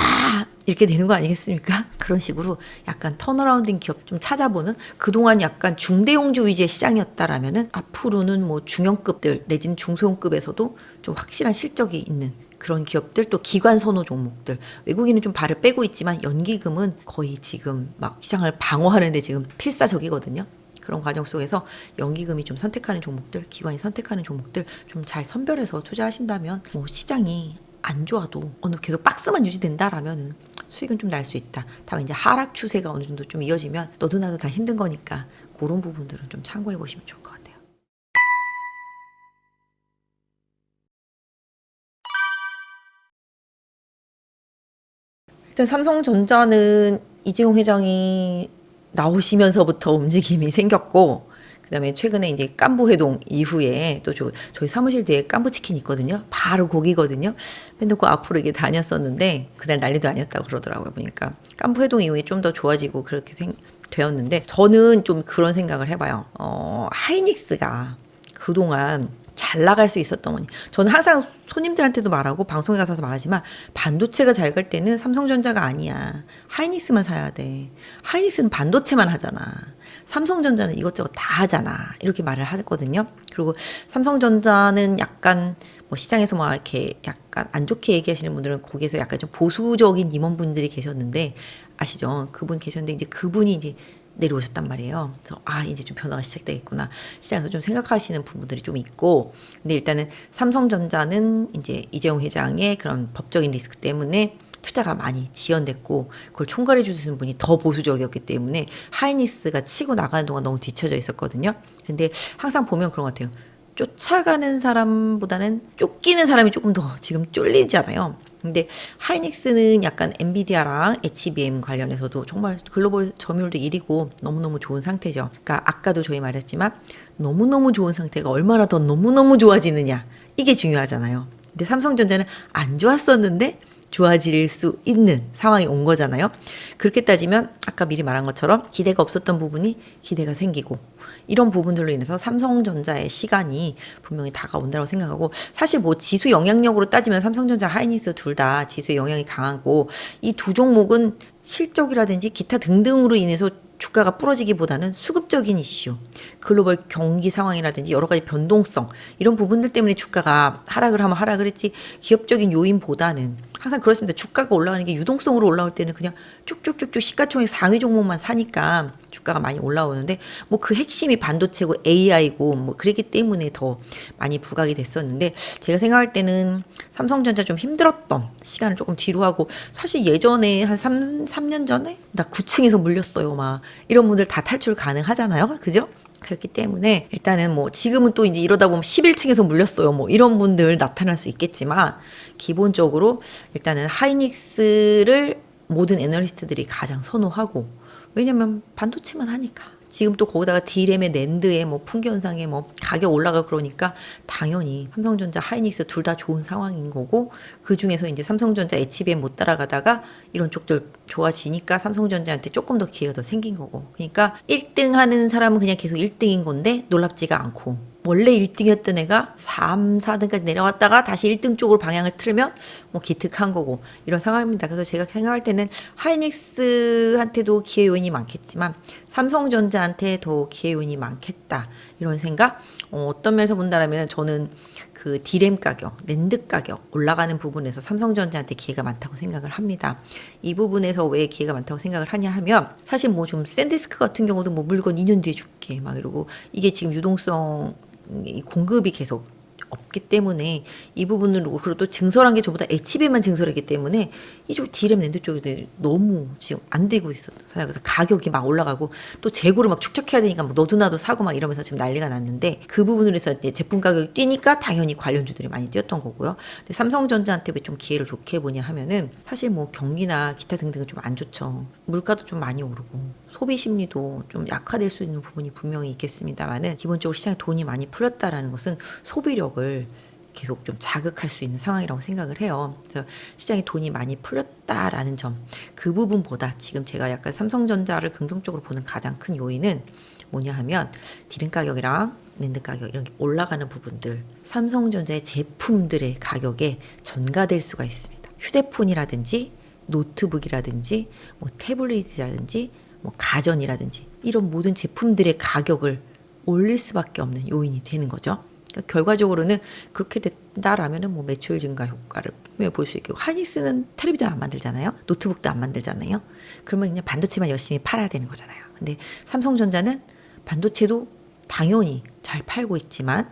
이렇게 되는 거 아니겠습니까? 그런 식으로 약간 턴어라운딩 기업 좀 찾아보는, 그동안 약간 중대형주 위주의 시장이었다라면은 앞으로는 뭐 중형급들 내지는 중소형급에서도 좀 확실한 실적이 있는 그런 기업들, 또 기관 선호 종목들, 외국인은 좀 발을 빼고 있지만 연기금은 거의 지금 막 시장을 방어하는데 지금 필사적이거든요. 그런 과정 속에서 연기금이 좀 선택하는 종목들, 기관이 선택하는 종목들 좀 잘 선별해서 투자하신다면, 뭐 시장이 안 좋아도 어느 계속 박스만 유지된다라면은 수익은 좀 날 수 있다. 다만 이제 하락 추세가 어느 정도 좀 이어지면 너도 나도 다 힘든 거니까 그런 부분들은 좀 참고해 보시면 좋을 것 같아요. 일단 삼성전자는 이재용 회장이 나오시면서부터 움직임이 생겼고, 그다음에 최근에 이제 깐부 회동 이후에 또 저희 사무실 뒤에 깐부 치킨 있거든요. 바로 거기거든요. 맨날 그 앞으로 이게 다녔었는데 그날 난리도 아니었다고 그러더라고요. 보니까 깐부 회동 이후에 좀 더 좋아지고 그렇게 되었는데, 저는 좀 그런 생각을 해봐요. 하이닉스가 그동안 잘 나갈 수 있었던 거니. 저는 항상 손님들한테도 말하고 방송에 가서 말하지만, 반도체가 잘 갈 때는 삼성전자가 아니야. 하이닉스만 사야 돼. 하이닉스는 반도체만 하잖아. 삼성전자는 이것저것 다 하잖아. 이렇게 말을 하거든요. 그리고 삼성전자는 약간 뭐 시장에서 막 이렇게 약간 안 좋게 얘기하시는 분들은 거기에서 약간 좀 보수적인 임원분들이 계셨는데, 아시죠? 그분 계셨는데 이제 그분이 이제 내려오셨단 말이에요. 그래서 이제 좀 변화가 시작되겠구나. 시장에서 좀 생각하시는 부분들이 좀 있고, 근데 일단은 삼성전자는 이제 이재용 회장의 그런 법적인 리스크 때문에 투자가 많이 지연됐고, 그걸 총괄해 주시는 분이 더 보수적이었기 때문에 하이닉스가 치고 나가는 동안 너무 뒤쳐져 있었거든요. 근데 항상 보면 그런 것 같아요. 쫓아가는 사람보다는 쫓기는 사람이 조금 더 지금 쫄리잖아요. 근데 하이닉스는 약간 엔비디아랑 HBM 관련해서도 정말 글로벌 점유율도 1위고 너무너무 좋은 상태죠. 그러니까 아까도 저희 말했지만 너무너무 좋은 상태가 얼마나 더 너무너무 좋아지느냐, 이게 중요하잖아요. 근데 삼성전자는 안 좋았었는데 좋아질 수 있는 상황이 온 거잖아요. 그렇게 따지면 아까 미리 말한 것처럼 기대가 없었던 부분이 기대가 생기고, 이런 부분들로 인해서 삼성전자의 시간이 분명히 다가온다고 생각하고, 사실 뭐 지수 영향력으로 따지면 삼성전자, 하이닉스 둘 다 지수의 영향이 강하고, 이 두 종목은 실적이라든지 기타 등등으로 인해서 주가가 부러지기보다는 수급적인 이슈, 글로벌 경기 상황이라든지 여러 가지 변동성, 이런 부분들 때문에 주가가 하락을 하면 하락을 했지, 기업적인 요인보다는 항상 그렇습니다. 주가가 올라가는 게 유동성으로 올라올 때는 그냥 쭉쭉쭉쭉 시가총액 상위 종목만 사니까 주가가 많이 올라오는데, 뭐 그 핵심이 반도체고 AI고 뭐 그랬기 때문에 더 많이 부각이 됐었는데, 제가 생각할 때는 삼성전자 좀 힘들었던 시간을 조금 뒤로 하고, 사실 예전에 한 3년 전에 나 9층에서 물렸어요 막 이런 분들 다 탈출 가능하잖아요. 그죠? 그렇기 때문에 일단은 뭐 지금은 또 이제 이러다 보면 11층에서 물렸어요 뭐 이런 분들 나타날 수 있겠지만, 기본적으로 일단은 하이닉스를 모든 애널리스트들이 가장 선호하고, 왜냐면 반도체만 하니까. 지금 또 거기다가 D램의 낸드의 뭐 풍기 현상에 뭐 가격 올라가, 그러니까 당연히 삼성전자, 하이닉스 둘 다 좋은 상황인 거고, 그 중에서 이제 삼성전자, HBM 못 따라가다가 이런 쪽들 좋아지니까 삼성전자한테 조금 더 기회가 더 생긴 거고, 그러니까 1등 하는 사람은 그냥 계속 1등인 건데 놀랍지가 않고, 원래 1등이었던 애가 3, 4등까지 내려왔다가 다시 1등 쪽으로 방향을 틀면 뭐 기특한 거고, 이런 상황입니다. 그래서 제가 생각할 때는 하이닉스한테도 기회 요인이 많겠지만 삼성전자한테 더 기회 요인이 많겠다, 이런 생각. 어떤 면에서 본다면 저는 그 D램 가격, 낸드 가격 올라가는 부분에서 삼성전자한테 기회가 많다고 생각을 합니다. 이 부분에서 왜 기회가 많다고 생각을 하냐 하면, 사실 뭐 좀 샌디스크 같은 경우도 뭐 물건 2년 뒤에 줄게 막 이러고, 이게 지금 유동성 이 공급이 계속 없기 때문에 이 부분을 그리고 또 증설한 게 전부 다 HBM만 증설했기 때문에 이쪽 D램 랜드 쪽이 너무 지금 안 되고 있어요. 그래서 가격이 막 올라가고 또 재고를 막 축적해야 되니까 막 너도 나도 사고 막 이러면서 지금 난리가 났는데 그 부분으로 해서 이제 제품 가격이 뛰니까 당연히 관련주들이 많이 뛰었던 거고요. 근데 삼성전자한테 왜 좀 기회를 좋게 보냐 하면은 사실 뭐 경기나 기타 등등은 좀 안 좋죠. 물가도 좀 많이 오르고 소비 심리도 좀 약화될 수 있는 부분이 분명히 있겠습니다만은 기본적으로 시장에 돈이 많이 풀렸다라는 것은 소비력을 계속 좀 자극할 수 있는 상황이라고 생각을 해요. 그래서 시장에 돈이 많이 풀렸다라는 점, 그 부분보다 지금 제가 약간 삼성전자를 긍정적으로 보는 가장 큰 요인은 뭐냐 하면 디램 가격이랑 랜드 가격 이런 게 올라가는 부분들, 삼성전자의 제품들의 가격에 전가될 수가 있습니다. 휴대폰이라든지 노트북이라든지 뭐 태블릿이라든지 뭐 가전이라든지 이런 모든 제품들의 가격을 올릴 수밖에 없는 요인이 되는 거죠. 그러니까 결과적으로는 그렇게 된다라면은 뭐 매출 증가 효과를 볼 수 있고, 하이닉스는 텔레비전 안 만들잖아요. 노트북도 안 만들잖아요. 그러면 그냥 반도체만 열심히 팔아야 되는 거잖아요. 근데 삼성전자는 반도체도 당연히 잘 팔고 있지만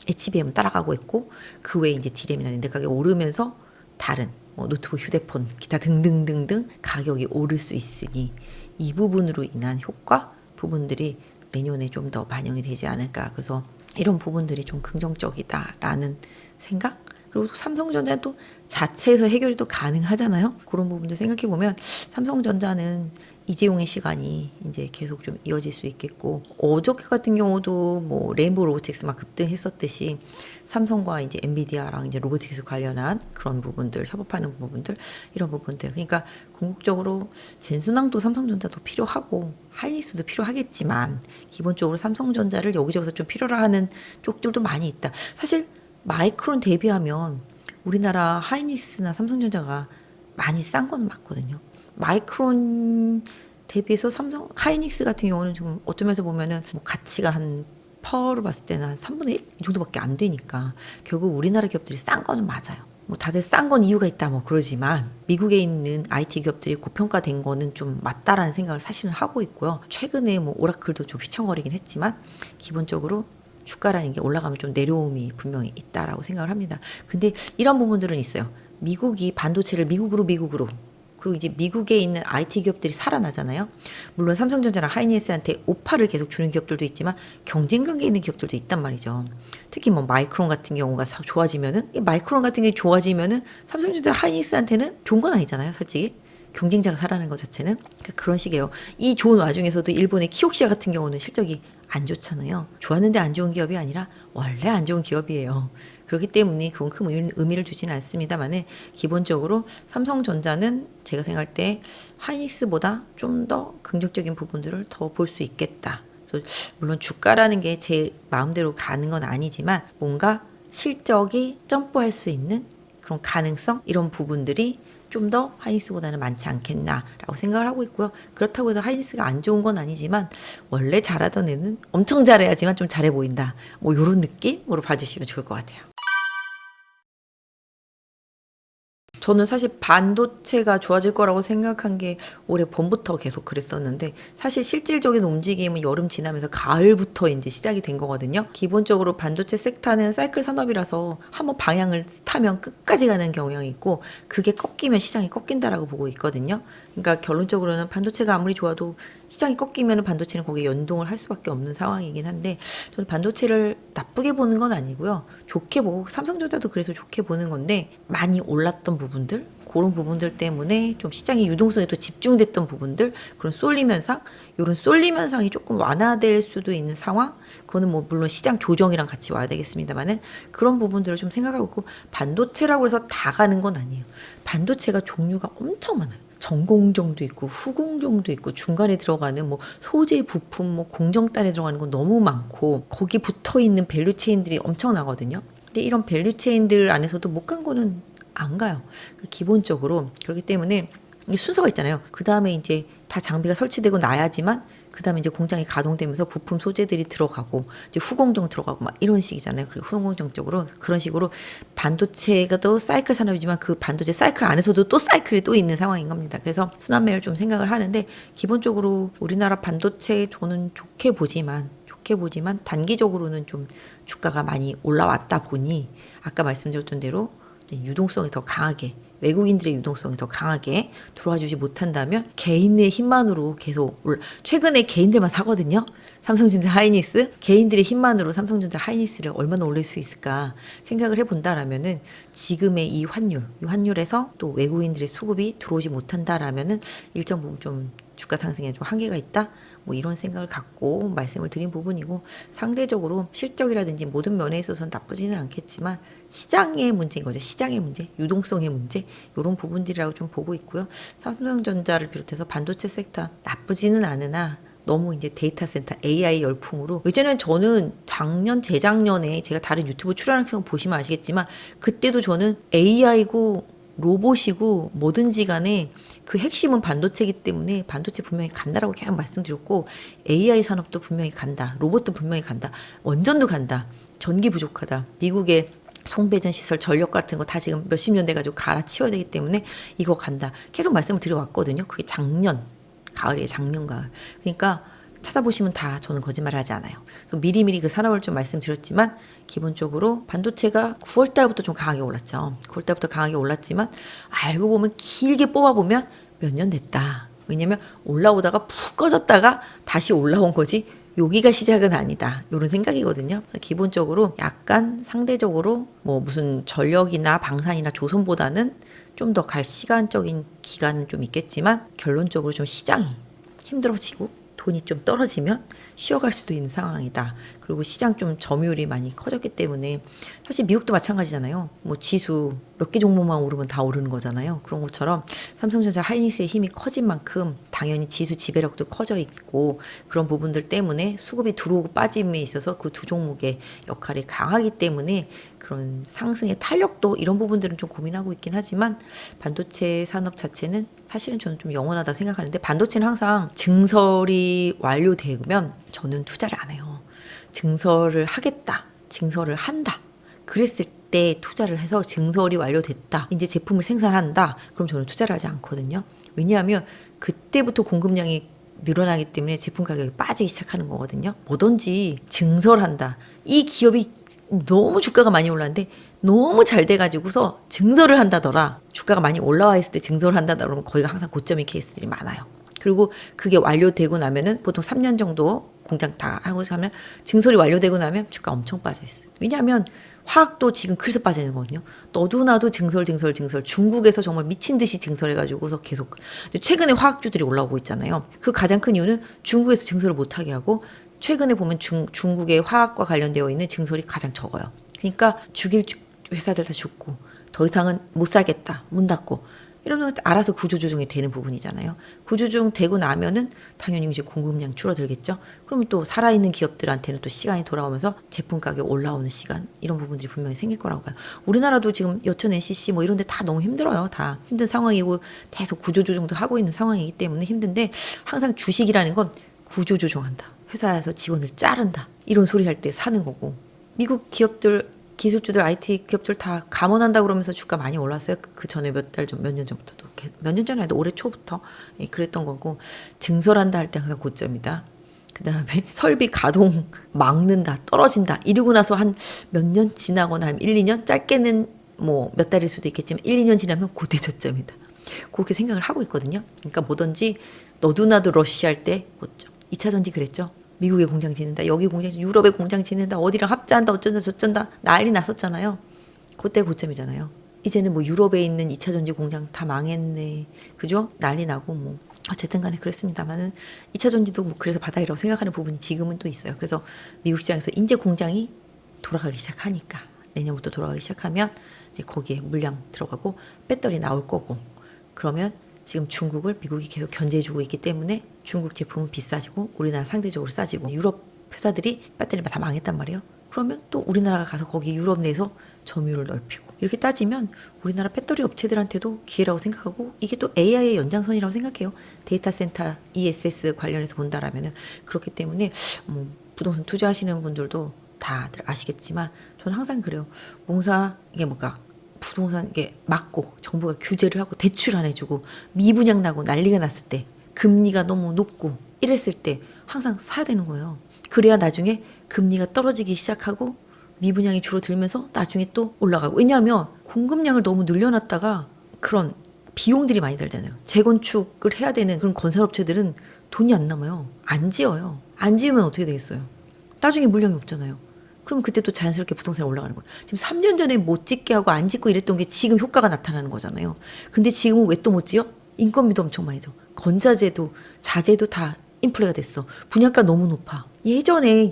HBM 따라가고 있고 그 외에 이제 디램이나 랜드 가격이 오르면서 다른 뭐 노트북, 휴대폰, 기타 등등등등 가격이 오를 수 있으니 이 부분으로 인한 효과 부분들이 내년에 좀 더 반영이 되지 않을까. 그래서 이런 부분들이 좀 긍정적이다라는 생각? 그리고 또 삼성전자는 또 자체에서 해결이 또 가능하잖아요. 그런 부분들 생각해 보면 삼성전자는 이재용의 시간이 이제 계속 좀 이어질 수 있겠고, 어저께 같은 경우도 뭐 레인보우 로보틱스 막 급등했었듯이 삼성과 이제 엔비디아랑 이제 로보틱스 관련한 그런 부분들, 협업하는 부분들, 이런 부분들. 그러니까 궁극적으로 젠순왕도 삼성전자도 필요하고 하이닉스도 필요하겠지만 기본적으로 삼성전자를 여기저기서 좀 필요로 하는 쪽들도 많이 있다. 사실 마이크론 대비하면 우리나라 하이닉스나 삼성전자가 많이 싼 건 맞거든요. 마이크론 대비해서 삼성 하이닉스 같은 경우는 좀 어떤 면에서 보면은 뭐 가치가 한 퍼로 봤을 때는 한 3분의 1 이 정도밖에 안 되니까 결국 우리나라 기업들이 싼 거는 맞아요. 뭐 다들 싼 건 이유가 있다 뭐 그러지만 미국에 있는 IT 기업들이 고평가된 거는 좀 맞다라는 생각을 사실은 하고 있고요. 최근에 뭐 오라클도 좀 휘청거리긴 했지만 기본적으로 주가라는 게 올라가면 좀 내려옴이 분명히 있다라고 생각을 합니다. 근데 이런 부분들은 있어요. 미국이 반도체를 미국으로 그리고 이제 미국에 있는 IT 기업들이 살아나잖아요. 물론 삼성전자랑 하이닉스한테 오파를 계속 주는 기업들도 있지만 경쟁 관계에 있는 기업들도 있단 말이죠. 특히 뭐 마이크론 같은 경우가 좋아지면은, 마이크론 같은 게 좋아지면은 삼성전자 하이닉스한테는 좋은 건 아니잖아요, 솔직히. 경쟁자가 살아나는 것 자체는. 그러니까 그런 식이에요. 이 좋은 와중에서도 일본의 키옥시아 같은 경우는 실적이 안 좋잖아요. 좋았는데 안 좋은 기업이 아니라 원래 안 좋은 기업이에요. 그렇기 때문에 그건 큰 의미를 주지는 않습니다만은 기본적으로 삼성전자는 제가 생각할 때 하이닉스보다 좀 더 긍정적인 부분들을 더 볼 수 있겠다. 그래서 물론 주가라는 게 제 마음대로 가는 건 아니지만 뭔가 실적이 점프할 수 있는 그런 가능성, 이런 부분들이 좀 더 하이닉스보다는 많지 않겠나라고 생각을 하고 있고요. 그렇다고 해서 하이닉스가 안 좋은 건 아니지만 원래 잘하던 애는 엄청 잘해야지만 좀 잘해 보인다. 뭐 이런 느낌으로 봐주시면 좋을 것 같아요. 저는 사실 반도체가 좋아질 거라고 생각한 게 올해 봄부터 계속 그랬었는데, 사실 실질적인 움직임은 여름 지나면서 가을부터 이제 시작이 된 거거든요. 기본적으로 반도체 섹터는 사이클 산업이라서 한번 방향을 타면 끝까지 가는 경향이 있고, 그게 꺾이면 시장이 꺾인다라고 보고 있거든요. 그러니까 결론적으로는 반도체가 아무리 좋아도 시장이 꺾이면 반도체는 거기에 연동을 할 수밖에 없는 상황이긴 한데, 저는 반도체를 나쁘게 보는 건 아니고요. 좋게 보고, 삼성전자도 그래서 좋게 보는 건데, 많이 올랐던 부분들, 그런 부분들 때문에 좀 시장의 유동성에 또 집중됐던 부분들, 그런 쏠림 현상, 이런 쏠림 현상이 조금 완화될 수도 있는 상황, 그거는 뭐 물론 시장 조정이랑 같이 와야 되겠습니다만은 그런 부분들을 좀 생각하고 있고, 반도체라고 해서 다 가는 건 아니에요. 반도체가 종류가 엄청 많아요. 전공정도 있고 후공정도 있고 중간에 들어가는 뭐 소재 부품 뭐 공정단에 들어가는 건 너무 많고, 거기 붙어 있는 밸류 체인들이 엄청나거든요. 근데 이런 밸류 체인들 안에서도 못 간 거는 안 가요. 그러니까 기본적으로. 그렇기 때문에 순서가 있잖아요. 그 다음에 이제 다 장비가 설치되고 나야지만 그 다음에 이제 공장이 가동되면서 부품 소재들이 들어가고 이제 후공정 들어가고 막 이런 식이잖아요. 그리고 후공정 쪽으로 그런 식으로 반도체가 또 사이클 산업이지만 그 반도체 사이클 안에서도 또 사이클이 또 있는 상황인 겁니다. 그래서 순환매를 좀 생각을 하는데, 기본적으로 우리나라 반도체 저는 좋게 지켜보지만 단기적으로는 좀 주가가 많이 올라왔다 보니 아까 말씀드렸던 대로 유동성이 더 강하게, 외국인들의 유동성이 더 강하게 들어와 주지 못한다면 개인의 힘만으로 계속 최근에 개인들만 사거든요. 삼성전자 하이닉스, 개인들의 힘만으로 삼성전자 하이닉스를 얼마나 올릴 수 있을까 생각을 해본다라면은 지금의 이 환율에서 또 외국인들의 수급이 들어오지 못한다라면은 일정 부분 좀 주가 상승에 좀 한계가 있다. 뭐 이런 생각을 갖고 말씀을 드린 부분이고, 상대적으로 실적이라든지 모든 면에 있어서는 나쁘지는 않겠지만 시장의 문제인 거죠. 시장의 문제, 유동성의 문제, 이런 부분들이라고 좀 보고 있고요. 삼성전자를 비롯해서 반도체 섹터 나쁘지는 않으나 너무 이제 데이터 센터 AI 열풍으로, 예전엔 저는 작년 재작년에 제가 다른 유튜브 출연하는 거 보시면 아시겠지만 그때도 저는 AI고 로봇이고 뭐든지 간에 그 핵심은 반도체이기 때문에 반도체 분명히 간다라고 계속 말씀드렸고, AI 산업도 분명히 간다, 로봇도 분명히 간다, 원전도 간다, 전기 부족하다, 미국의 송배전 시설 전력 같은 거 다 지금 몇십 년 돼가지고 갈아치워야 되기 때문에 이거 간다 계속 말씀을 드려왔거든요. 그게 작년 가을이에요. 작년 가을. 그러니까 찾아보시면 다 저는 거짓말을 하지 않아요. 그래서 미리미리 그 산업을 좀 말씀드렸지만 기본적으로 반도체가 9월 달부터 좀 강하게 올랐죠. 9월 달부터 강하게 올랐지만 알고 보면 길게 뽑아보면 몇 년 됐다. 왜냐면 올라오다가 푹 꺼졌다가 다시 올라온 거지 여기가 시작은 아니다. 이런 생각이거든요. 그래서 기본적으로 약간 상대적으로 뭐 무슨 전력이나 방산이나 조선보다는 좀 더 갈 시간적인 기간은 좀 있겠지만 결론적으로 좀 시장이 힘들어지고 돈이 좀 떨어지면 쉬어갈 수도 있는 상황이다. 그리고 시장 좀 점유율이 많이 커졌기 때문에 사실 미국도 마찬가지잖아요. 뭐 지수 몇 개 종목만 오르면 다 오르는 거잖아요. 그런 것처럼 삼성전자 하이닉스의 힘이 커진 만큼 당연히 지수 지배력도 커져 있고 그런 부분들 때문에 수급이 들어오고 빠짐에 있어서 그 두 종목의 역할이 강하기 때문에 그런 상승의 탄력도 이런 부분들은 좀 고민하고 있긴 하지만 반도체 산업 자체는 사실은 저는 좀 영원하다 생각하는데, 반도체는 항상 증설이 완료되면 저는 투자를 안 해요. 증설을 하겠다, 증설을 한다, 그랬을 때 투자를 해서 증설이 완료됐다, 이제 제품을 생산한다, 그럼 저는 투자를 하지 않거든요. 왜냐하면 그때부터 공급량이 늘어나기 때문에 제품 가격이 빠지기 시작하는 거거든요. 뭐든지 증설한다, 이 기업이 너무 주가가 많이 올랐는데 너무 잘 돼가지고서 증설을 한다더라, 주가가 많이 올라와 있을 때 증설을 한다더라, 그러면 거기가 항상 고점인 케이스들이 많아요. 그리고 그게 완료되고 나면은 보통 3년 정도 공장 다 하고 하면 증설이 완료되고 나면 주가 엄청 빠져 있어요. 왜냐하면 화학도 지금 그래서 빠져 있는 거거든요. 너도나도 증설. 중국에서 정말 미친 듯이 증설해가지고서 계속. 근데 최근에 화학주들이 올라오고 있잖아요. 그 가장 큰 이유는 중국에서 증설을 못하게 하고, 최근에 보면 중국의 화학과 관련되어 있는 증설이 가장 적어요. 그러니까 죽일 회사들 다 죽고 더 이상은 못 살겠다, 문 닫고 이러면 알아서 구조조정이 되는 부분이잖아요. 구조조정 되고 나면은 당연히 이제 공급량 줄어들겠죠. 그러면 또 살아있는 기업들한테는 또 시간이 돌아오면서 제품 가격 올라오는 시간, 이런 부분들이 분명히 생길 거라고 봐요. 우리나라도 지금 여천 NCC 뭐 이런 데 다 너무 힘들어요. 다 힘든 상황이고 계속 구조조정도 하고 있는 상황이기 때문에 힘든데, 항상 주식이라는 건 구조조정한다, 회사에서 직원을 자른다, 이런 소리 할 때 사는 거고, 미국 기업들 기술주들 IT 기업들 다 감원한다 그러면서 주가 많이 올랐어요. 그 전에 몇 년 전부터도, 몇 년 전에 아니라 올해 초부터 그랬던 거고, 증설한다 할 때 항상 고점이다. 그 다음에 설비 가동 막는다, 떨어진다, 이러고 나서 한 몇 년 지나거나 한 1, 2년, 짧게는 뭐 몇 달일 수도 있겠지만 1, 2년 지나면 고대 저점이다. 그렇게 생각을 하고 있거든요. 그러니까 뭐든지 너도나도 러시할 때 고점. 2차 전지 그랬죠. 미국에 공장 짓는다, 여기 공장, 유럽에 공장 짓는다, 어디랑 합자한다, 어쩐다 저쩐다 난리 났었잖아요. 그때 고점이잖아요. 이제는 뭐 유럽에 있는 2차 전지 공장 다 망했네, 그죠? 난리 나고 뭐 어쨌든 간에 그랬습니다만은 2차 전지도 뭐 그래서 바닥이라고 생각하는 부분이 지금은 또 있어요. 그래서 미국 시장에서 이제 공장이 돌아가기 시작하니까, 내년부터 돌아가기 시작하면 이제 거기에 물량 들어가고 배터리 나올 거고, 그러면 지금 중국을 미국이 계속 견제해주고 있기 때문에 중국 제품은 비싸지고 우리나라 상대적으로 싸지고, 유럽 회사들이 배터리 다 망했단 말이에요. 그러면 또 우리나라가 가서 거기 유럽 내에서 점유율을 넓히고, 이렇게 따지면 우리나라 배터리 업체들한테도 기회라고 생각하고, 이게 또 AI의 연장선이라고 생각해요. 데이터 센터 ESS 관련해서 본다라면은. 그렇기 때문에 뭐 부동산 투자하시는 분들도 다들 아시겠지만 저는 항상 그래요. 몽사 이게 뭔가 부동산 이게 막고 정부가 규제를 하고 대출 안 해주고 미분양 나고 난리가 났을 때, 금리가 너무 높고 이랬을 때 항상 사야 되는 거예요. 그래야 나중에 금리가 떨어지기 시작하고 미분양이 줄어들면서 나중에 또 올라가고. 왜냐하면 공급량을 너무 늘려놨다가 그런 비용들이 많이 들잖아요. 재건축을 해야 되는 그런 건설업체들은 돈이 안 남아요. 안 지어요. 안 지으면 어떻게 되겠어요? 나중에 물량이 없잖아요. 그럼 그때 또 자연스럽게 부동산이 올라가는 거예요. 지금 3년 전에 못 짓게 하고 안 짓고 이랬던 게 지금 효과가 나타나는 거잖아요. 근데 지금은 왜 또 못 지어? 인건비도 엄청 많이 들. 건자재도 자재도 다 인플레가 됐어. 분양가 너무 높아. 예전에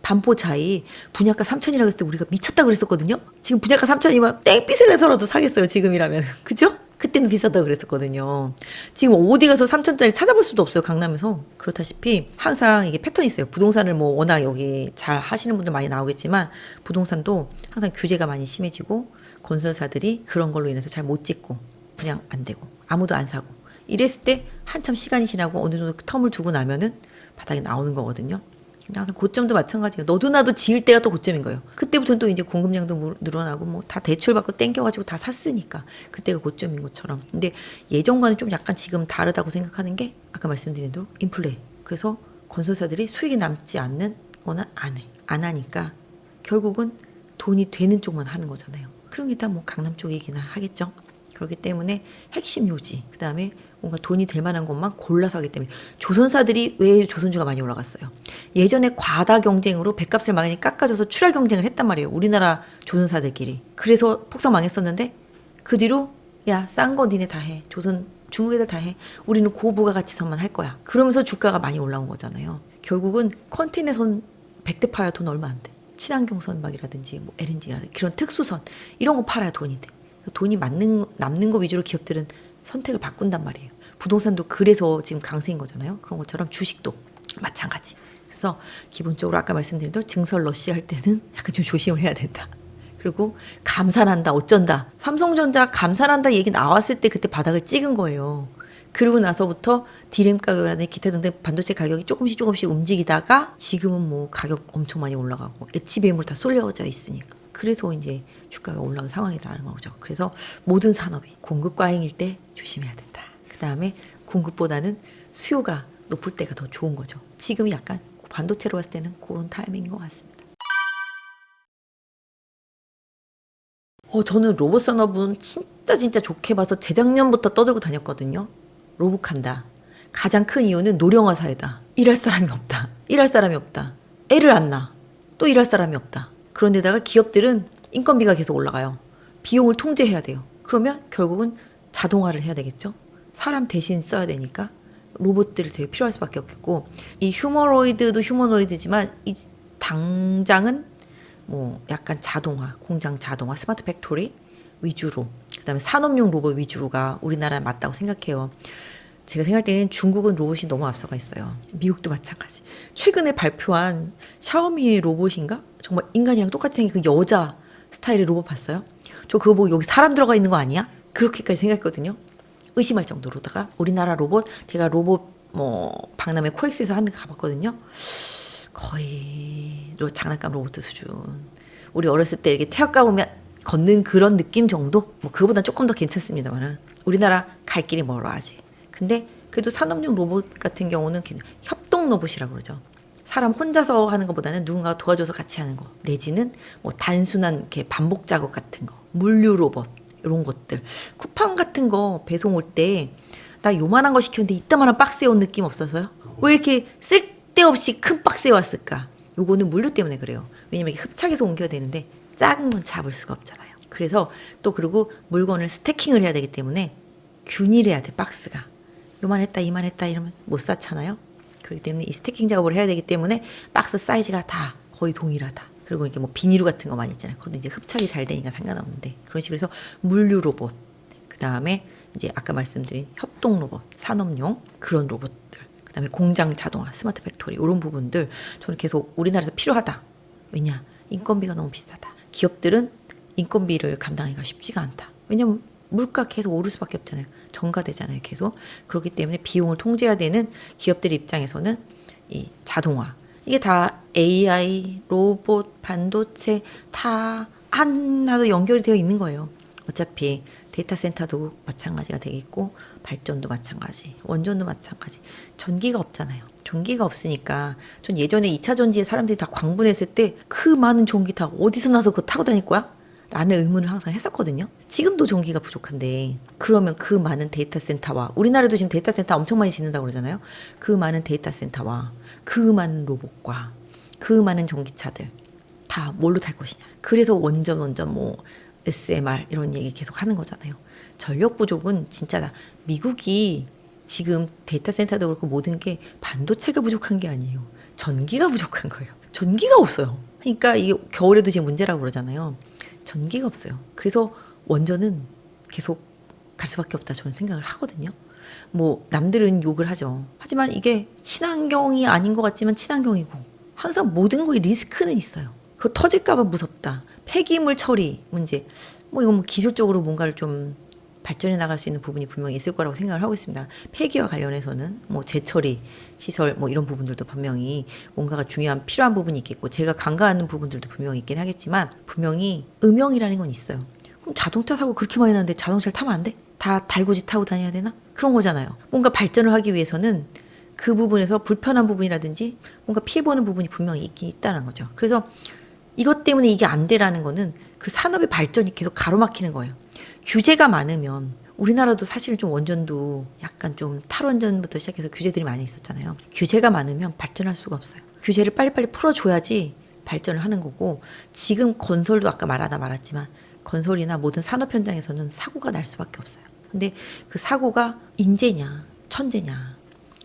반포 차이 분양가 3천이라고 했을 때 우리가 미쳤다 그랬었거든요. 지금 분양가 3천이면 땡빛을 내서라도 사겠어요. 지금이라면. 그죠? 그때는 비싸다고 그랬었거든요. 지금 어디 가서 3천짜리 찾아볼 수도 없어요. 강남에서. 그렇다시피 항상 이게 패턴이 있어요. 부동산을 뭐 워낙 여기 잘 하시는 분들 많이 나오겠지만 부동산도 항상 규제가 많이 심해지고 건설사들이 그런 걸로 인해서 잘 못 짓고 그냥 안 되고 아무도 안 사고 이랬을 때 한참 시간이 지나고 어느 정도 텀을 두고 나면은 바닥에 나오는 거거든요. 항상 고점도 마찬가지예요. 너도 나도 지을 때가 또 고점인 거예요. 그때부터는 또 이제 공급량도 늘어나고 뭐 다 대출받고 땡겨가지고 다 샀으니까 그때가 고점인 것처럼. 근데 예전과는 좀 약간 지금 다르다고 생각하는 게 아까 말씀드린 대로 인플레. 그래서 건설사들이 수익이 남지 않는 거는 안 해. 안 하니까 결국은 돈이 되는 쪽만 하는 거잖아요. 그런 게 다 뭐 강남 쪽이기나 하겠죠. 그렇기 때문에 핵심 요지, 그 다음에 뭔가 돈이 될 만한 것만 골라서 하기 때문에 조선사들이 왜 조선주가 많이 올라갔어요. 예전에 과다 경쟁으로 배값을 많이 깎아줘서 출하 경쟁을 했단 말이에요. 우리나라 조선사들끼리. 그래서 폭삭 망했었는데 그 뒤로 야, 싼 거 니네 다 해. 중국 애들 다 해. 우리는 고부가가치선만 할 거야. 그러면서 주가가 많이 올라온 거잖아요. 결국은 컨테이너선 100대 팔아야 돈 얼마 안 돼. 친환경 선박이라든지 뭐 LNG라든지 그런 특수선 이런 거 팔아야 돈이 돼. 돈이 남는 거 위주로 기업들은 선택을 바꾼단 말이에요. 부동산도 그래서 지금 강세인 거잖아요. 그런 것처럼 주식도 마찬가지. 그래서 기본적으로 아까 말씀드린 대로 증설 러시 할 때는 약간 좀 조심을 해야 된다. 그리고 감산한다 어쩐다. 삼성전자 감산한다 얘기 나왔을 때 그때 바닥을 찍은 거예요. 그러고 나서부터 디램 가격이라든지 기타 등등 반도체 가격이 조금씩 움직이다가 지금은 뭐 가격 엄청 많이 올라가고 엣지 매물 다 쏠려져 있으니까. 그래서 이제 주가가 올라온 상황이라는 거죠. 그래서 모든 산업이 공급 과잉일 때 조심해야 된다. 그 다음에 공급보다는 수요가 높을 때가 더 좋은 거죠. 지금이 약간 반도체로 봤을 때는 그런 타이밍인 것 같습니다. 저는 로봇 산업은 진짜 좋게 봐서 재작년부터 떠들고 다녔거든요. 로봇한다. 가장 큰 이유는 노령화 사회다. 일할 사람이 없다. 애를 안 낳아. 또 일할 사람이 없다. 그런데다가 기업들은 인건비가 계속 올라가요. 비용을 통제해야 돼요. 그러면 결국은 자동화를 해야 되겠죠. 사람 대신 써야 되니까 로봇들이 되게 필요할 수밖에 없겠고 이 휴머노이드도 휴머노이드지만 이 당장은 뭐 약간 자동화, 공장 자동화, 스마트 팩토리 위주로 그다음에 산업용 로봇 위주로가 우리나라에 맞다고 생각해요. 제가 생각할 때는 중국은 로봇이 너무 앞서가 있어요. 미국도 마찬가지. 최근에 발표한 샤오미의 로봇인가? 정말 인간이랑 똑같이 생긴 그 여자 스타일의 로봇 봤어요? 저 그거 보고 여기 사람 들어가 있는 거 아니야? 그렇게까지 생각했거든요. 의심할 정도로다가 우리나라 로봇, 제가 로봇 뭐 박람회 코엑스에서 하는 거 가봤거든요. 거의 장난감 로봇 수준. 우리 어렸을 때 이렇게 태엽 감으면 걷는 그런 느낌 정도? 뭐 그거보다 조금 더 괜찮습니다만 우리나라 갈 길이 멀어 아직. 근데 그래도 산업용 로봇 같은 경우는 협동 로봇이라고 그러죠. 사람 혼자서 하는 것보다는 누군가가 도와줘서 같이 하는 거. 내지는 뭐 단순한 이렇게 반복 작업 같은 거. 물류 로봇 이런 것들. 쿠팡 같은 거 배송 올 때 나 요만한 거 시켰는데 이따만한 박스에 온 느낌 없어서요? 왜 이렇게 쓸데없이 큰 박스에 왔을까? 요거는 물류 때문에 그래요. 왜냐면 이게 흡착해서 옮겨야 되는데 작은 건 잡을 수가 없잖아요. 그래서 또 그리고 물건을 스태킹을 해야 되기 때문에 균일해야 돼 박스가. 요만했다 이만했다 이러면 못 쌓잖아요. 그렇기 때문에 이 스태킹 작업을 해야 되기 때문에 박스 사이즈가 다 거의 동일하다. 그리고 이렇게 뭐 비닐루 같은 거 많이 있잖아요. 그것도 이제 흡착이 잘 되니까 상관없는데 그런 식으로 해서 물류 로봇, 그 다음에 이제 아까 말씀드린 협동 로봇, 산업용 그런 로봇들, 그 다음에 공장 자동화, 스마트 팩토리 이런 부분들 저는 계속 우리나라에서 필요하다. 왜냐? 인건비가 너무 비싸다. 기업들은 인건비를 감당하기가 쉽지가 않다. 왜냐면 물가 계속 오를 수밖에 없잖아요. 전가되잖아요. 계속. 그렇기 때문에 비용을 통제해야 되는 기업들 입장에서는 이 자동화. 이게 다 AI, 로봇, 반도체 다 하나도 연결이 되어 있는 거예요. 어차피 데이터 센터도 마찬가지가 되겠고 발전도 마찬가지, 원전도 마찬가지. 전기가 없잖아요. 전기가 없으니까 전 예전에 2차 전지에 사람들이 다 광분했을 때 그 많은 전기 다 어디서 나서 그거 타고 다닐 거야? 라는 의문을 항상 했었거든요. 지금도 전기가 부족한데 그러면 그 많은 데이터 센터와 우리나라도 지금 데이터 센터 엄청 많이 짓는다고 그러잖아요. 그 많은 데이터 센터와 그 많은 로봇과 그 많은 전기차들 다 뭘로 탈 것이냐. 그래서 원전 뭐 SMR 이런 얘기 계속 하는 거잖아요. 전력 부족은 진짜다. 미국이 지금 데이터 센터도 그렇고 모든 게 반도체가 부족한 게 아니에요. 전기가 부족한 거예요. 전기가 없어요. 그러니까 이게 겨울에도 지금 문제라고 그러잖아요. 전기가 없어요. 그래서 원전은 계속 갈 수밖에 없다 저는 생각을 하거든요. 뭐 남들은 욕을 하죠. 하지만 이게 친환경이 아닌 것 같지만 친환경이고 항상 모든 거에 리스크는 있어요. 그거 터질까봐 무섭다. 폐기물 처리 문제. 뭐 이건 뭐 기술적으로 뭔가를 좀 발전해 나갈 수 있는 부분이 분명히 있을 거라고 생각을 하고 있습니다. 폐기와 관련해서는 뭐 재처리 시설 뭐 이런 부분들도 분명히 뭔가가 중요한 필요한 부분이 있겠고 제가 간과하는 부분들도 분명히 있긴 하겠지만 분명히 음영이라는 건 있어요. 그럼 자동차 사고 그렇게 많이 나는데 자동차를 타면 안 돼? 다 달구지 타고 다녀야 되나? 그런 거잖아요. 뭔가 발전을 하기 위해서는 그 부분에서 불편한 부분이라든지 뭔가 피해보는 부분이 분명히 있긴 있다는 거죠. 그래서 이것 때문에 이게 안 되라는 거는 그 산업의 발전이 계속 가로막히는 거예요. 규제가 많으면 우리나라도 사실 좀 원전도 약간 좀 탈원전부터 시작해서 규제들이 많이 있었잖아요. 규제가 많으면 발전할 수가 없어요. 규제를 빨리빨리 풀어줘야지 발전을 하는 거고 지금 건설도 아까 말았지만 건설이나 모든 산업 현장에서는 사고가 날 수밖에 없어요. 근데 그 사고가 인재냐 천재냐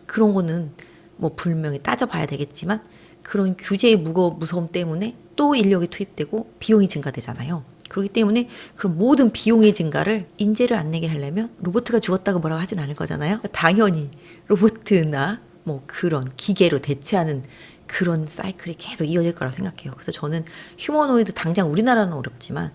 그런 거는 뭐 분명히 따져봐야 되겠지만 그런 규제의 무서움 때문에 또 인력이 투입되고 비용이 증가되잖아요. 그렇기 때문에 그런 모든 비용의 증가를 인재를 안 내게 하려면 로봇가 죽었다고 뭐라고 하진 않을 거잖아요. 당연히 로봇이나 뭐 그런 기계로 대체하는 그런 사이클이 계속 이어질 거라고 생각해요. 그래서 저는 휴머노이드 당장 우리나라는 어렵지만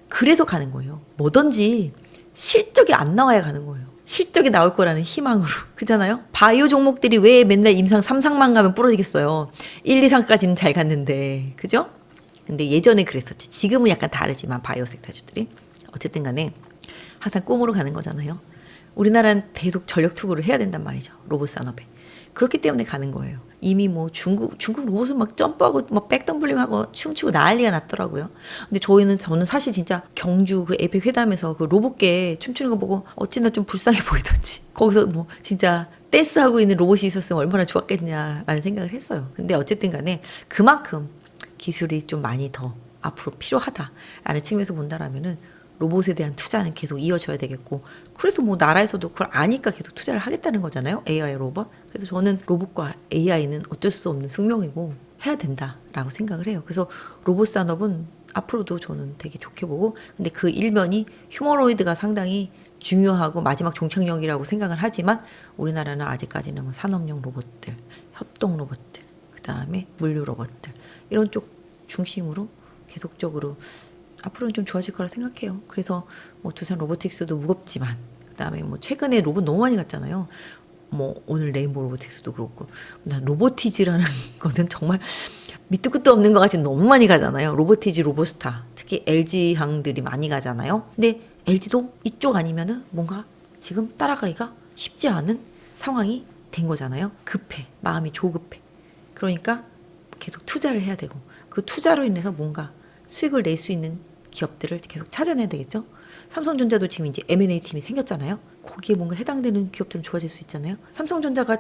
그래서 가는 거예요. 뭐든지 실적이 안 나와야 가는 거예요. 실적이 나올 거라는 희망으로. 그잖아요? 바이오 종목들이 왜 맨날 임상 3상만 가면 부러지겠어요. 1, 2상까지는 잘 갔는데. 그죠? 근데 예전에 그랬었지. 지금은 약간 다르지만 바이오 섹터주들이. 어쨌든 간에 항상 꿈으로 가는 거잖아요. 우리나라는 계속 전력 투구를 해야 된단 말이죠. 로봇 산업에. 그렇기 때문에 가는 거예요. 이미 뭐 중국 로봇은 막 점프하고 막 백덤블링하고 춤추고 난리가 났더라고요. 근데 저는 사실 진짜 경주 그 에이펙 회담에서 그 로봇계 춤추는 거 보고 어찌나 좀 불쌍해 보이던지. 거기서 뭐 진짜 댄스하고 있는 로봇이 있었으면 얼마나 좋았겠냐라는 생각을 했어요. 근데 어쨌든 간에 그만큼 기술이 좀 많이 더 앞으로 필요하다라는 측면에서 본다라면은 로봇에 대한 투자는 계속 이어져야 되겠고 그래서 뭐 나라에서도 그걸 아니까 계속 투자를 하겠다는 거잖아요. AI 로봇. 그래서 저는 로봇과 AI는 어쩔 수 없는 숙명이고 해야 된다라고 생각을 해요. 그래서 로봇 산업은 앞으로도 저는 되게 좋게 보고 근데 그 일면이 휴머노이드가 상당히 중요하고 마지막 종착역이라고 생각을 하지만 우리나라는 아직까지는 뭐 산업용 로봇들, 협동 로봇들, 그다음에 물류 로봇들 이런 쪽 중심으로 계속적으로 앞으로는 좀 좋아질 거라 생각해요. 그래서 뭐 두산 로보틱스도 무겁지만 그다음에 뭐 최근에 로봇 너무 많이 갔잖아요. 뭐 오늘 레인보우 로보틱스도 그렇고 난 로보티즈라는 거는 정말 밑도 끝도 없는 것 같이 너무 많이 가잖아요. 로보티즈, 로보스타 특히 LG 항들이 많이 가잖아요. 근데 LG도 이쪽 아니면은 뭔가 지금 따라가기가 쉽지 않은 상황이 된 거잖아요. 급해. 마음이 조급해. 그러니까 계속 투자를 해야 되고 그 투자로 인해서 뭔가 수익을 낼 수 있는 기업들을 계속 찾아내야 되겠죠. 삼성전자도 지금 이제 M&A 팀이 생겼잖아요. 거기에 뭔가 해당되는 기업들은 좋아질 수 있잖아요. 삼성전자가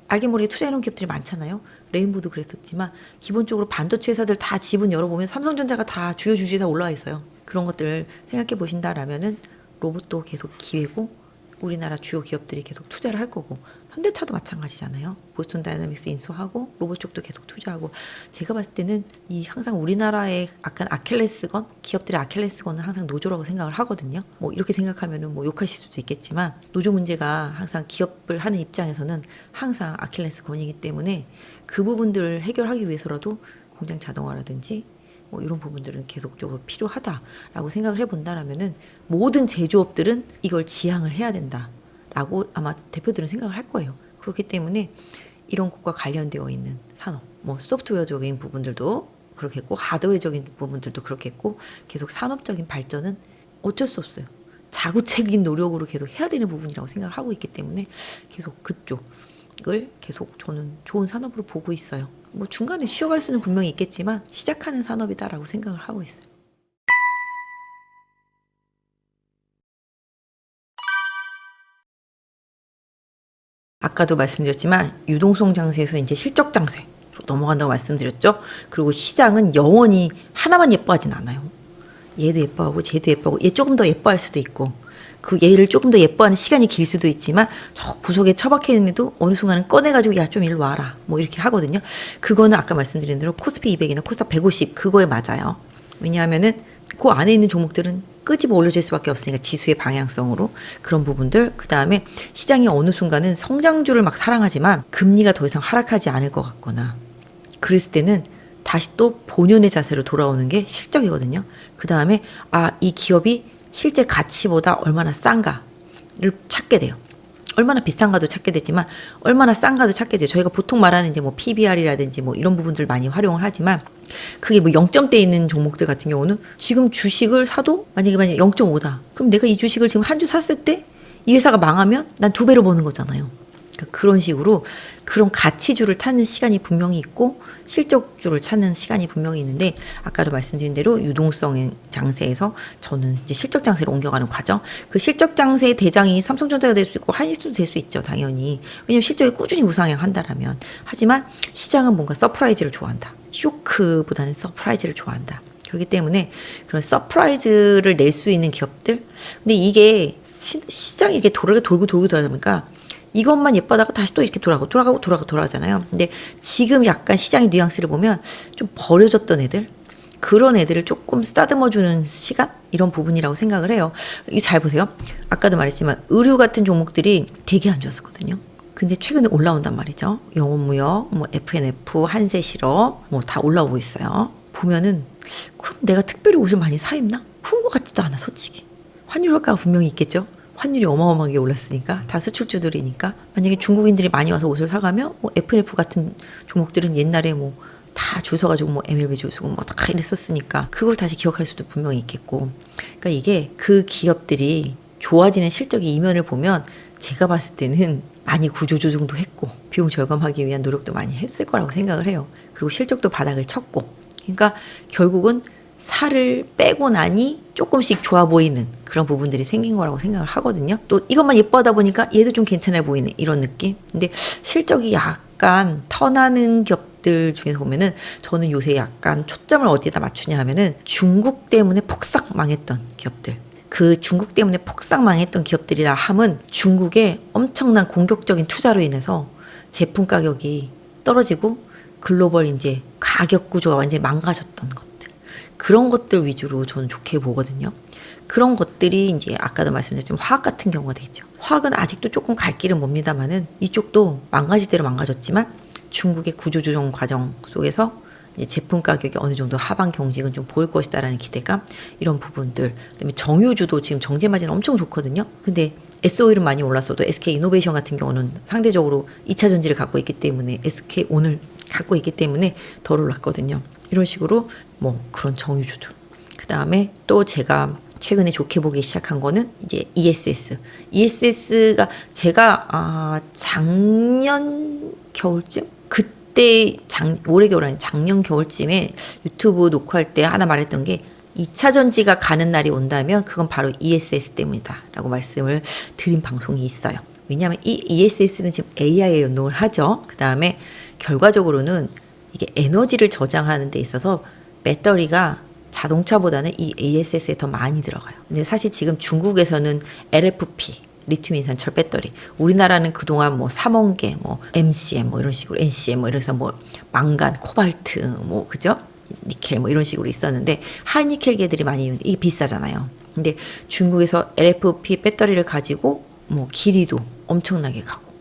알게 모르게 투자해놓은 기업들이 많잖아요. 레인보우도 그랬었지만 기본적으로 반도체 회사들 다 지분 열어보면 삼성전자가 다 주요 주식에 다 올라와 있어요. 그런 것들을 생각해 보신다라면은 로봇도 계속 기회고 우리나라 주요 기업들이 계속 투자를 할 거고 현대차도 마찬가지잖아요. 보스턴 다이나믹스 인수하고 로봇 쪽도 계속 투자하고 제가 봤을 때는 이 항상 우리나라의 약간 아킬레스건 기업들의 아킬레스건은 항상 노조라고 생각을 하거든요. 뭐 이렇게 생각하면은 뭐 욕하실 수도 있겠지만 노조 문제가 항상 기업을 하는 입장에서는 항상 아킬레스건이기 때문에 그 부분들을 해결하기 위해서라도 공장 자동화라든지 뭐 이런 부분들은 계속적으로 필요하다라고 생각을 해본다라면은 모든 제조업들은 이걸 지향을 해야 된다라고 아마 대표들은 생각을 할 거예요. 그렇기 때문에 이런 것과 관련되어 있는 산업, 뭐 소프트웨어적인 부분들도 그렇겠고 하드웨어적인 부분들도 그렇겠고 계속 산업적인 발전은 어쩔 수 없어요. 자구책인 노력으로 계속 해야 되는 부분이라고 생각을 하고 있기 때문에 계속 그쪽을 계속 저는 좋은 산업으로 보고 있어요. 뭐 중간에 쉬어갈 수는 분명히 있겠지만 시작하는 산업이다라고 생각을 하고 있어요. 아까도 말씀드렸지만 유동성 장세에서 이제 실적 장세 넘어간다고 말씀드렸죠. 그리고 시장은 영원히 하나만 예뻐하진 않아요. 얘도 예뻐하고 쟤도 예뻐하고 얘 조금 더 예뻐할 수도 있고 그 얘를 조금 더 예뻐하는 시간이 길 수도 있지만 저 구석에 처박혀 있는 애도 어느 순간은 꺼내가지고 야 좀 일로 와라 뭐 이렇게 하거든요. 그거는 아까 말씀드린 대로 코스피 200이나 코스닥 150 그거에 맞아요. 왜냐하면은 그 안에 있는 종목들은 끄집어 올려줄 수밖에 없으니까 지수의 방향성으로 그런 부분들. 그 다음에 시장이 어느 순간은 성장주를 막 사랑하지만 금리가 더 이상 하락하지 않을 것 같거나 그랬을 때는 다시 또 본연의 자세로 돌아오는 게 실적이거든요. 그 다음에 이 기업이 실제 가치보다 얼마나 싼가를 찾게 돼요. 얼마나 비싼가도 찾게 되지만 얼마나 싼가도 찾게 돼요. 저희가 보통 말하는 이제 뭐 PBR이라든지 뭐 이런 부분들 많이 활용을 하지만 그게 뭐 0점대 있는 종목들 같은 경우는 지금 주식을 사도 만약에 0.5다. 그럼 내가 이 주식을 지금 한 주 샀을 때 이 회사가 망하면 난 2배로 버는 거잖아요. 그러니까 그런 식으로 그런 가치주를 찾는 시간이 분명히 있고 실적주를 찾는 시간이 분명히 있는데 아까도 말씀드린 대로 유동성 장세에서 저는 이제 실적 장세로 옮겨가는 과정. 그 실적 장세의 대장이 삼성전자가 될 수 있고 한일수도 될 수 있죠, 당연히. 왜냐면 실적이 꾸준히 우상향한다라면. 하지만 시장은 뭔가 서프라이즈를 좋아한다. 쇼크보다는 서프라이즈를 좋아한다. 그렇기 때문에 그런 서프라이즈를 낼 수 있는 기업들. 근데 이게 시장이 이렇게 돌고 돌아다 보니까 이것만 예뻐다가 다시 또 이렇게 돌아가잖아요. 근데 지금 약간 시장의 뉘앙스를 보면 좀 버려졌던 애들, 그런 애들을 조금 쓰다듬어주는 시간? 이런 부분이라고 생각을 해요. 이거 잘 보세요. 아까도 말했지만 의류 같은 종목들이 되게 안 좋았었거든요. 근데 최근에 올라온단 말이죠. 영업무역, 뭐 F&F, 한세실업 뭐 다 올라오고 있어요. 보면은 그럼 내가 특별히 옷을 많이 사 입나? 그런 것 같지도 않아, 솔직히. 환율 효과가 분명히 있겠죠. 환율이 어마어마하게 올랐으니까 다 수출주들이니까 만약에 중국인들이 많이 와서 옷을 사가면 뭐 F&F 같은 종목들은 옛날에 뭐 다 줄 서가지고 뭐 MLB 줄 서고 뭐 다 이랬었으니까 그걸 다시 기억할 수도 분명히 있겠고 그러니까 이게 그 기업들이 좋아지는 실적의 이면을 보면 제가 봤을 때는 많이 구조조정도 했고 비용 절감하기 위한 노력도 많이 했을 거라고 생각을 해요. 그리고 실적도 바닥을 쳤고 그러니까 결국은 살을 빼고 나니 조금씩 좋아 보이는 그런 부분들이 생긴 거라고 생각을 하거든요. 또 이것만 예뻐하다 보니까 얘도 좀 괜찮아 보이는 이런 느낌. 근데 실적이 약간 턴하는 기업들 중에서 보면은 저는 요새 약간 초점을 어디에다 맞추냐 하면은 중국 때문에 폭삭 망했던 기업들. 그 중국 때문에 폭삭 망했던 기업들이라 함은 중국의 엄청난 공격적인 투자로 인해서 제품 가격이 떨어지고 글로벌 이제 가격 구조가 완전히 망가졌던 것. 그런 것들 위주로 저는 좋게 보거든요. 그런 것들이 이제 아까도 말씀드렸지만 화학 같은 경우가 되겠죠. 화학은 아직도 조금 갈 길은 멉니다만은 이쪽도 망가질 대로 망가졌지만 중국의 구조조정 과정 속에서 이제 제품 가격이 어느 정도 하반 경직은 좀 보일 것이다라는 기대감 이런 부분들. 그다음에 정유주도 지금 정제 마진 엄청 좋거든요. 근데 S-오일은 많이 올랐어도 SK 이노베이션 같은 경우는 상대적으로 2차 전지를 갖고 있기 때문에 SK 오늘 갖고 있기 때문에 덜 올랐거든요. 이런 식으로 뭐 그런 정유주들. 그 다음에 또 제가 최근에 좋게 보기 시작한 거는 이제 ESS. ESS가 제가 작년 겨울쯤 그때 올해 겨울 아니 작년 겨울쯤에 유튜브 녹화할 때 하나 말했던 게 2차 전지가 가는 날이 온다면 그건 바로 ESS 때문이다 라고 말씀을 드린 방송이 있어요. 왜냐하면 이 ESS는 지금 AI에 연동을 하죠. 그 다음에 결과적으로는 이게 에너지를 저장하는 데 있어서 배터리가 자동차보다는 이 ESS에 더 많이 들어가요. 근데 사실 지금 중국에서는 LFP, 리튬 인산철 배터리, 우리나라는 그동안 뭐 삼원계, 뭐 MCM 뭐 이런 식으로 NCM 뭐 이래서 뭐 망간, 코발트 뭐 그죠? 니켈 뭐 이런 식으로 있었는데 하이니켈계들이 많이 이게 비싸잖아요. 근데 중국에서 LFP 배터리를 가지고 뭐 길이도 엄청나게 가고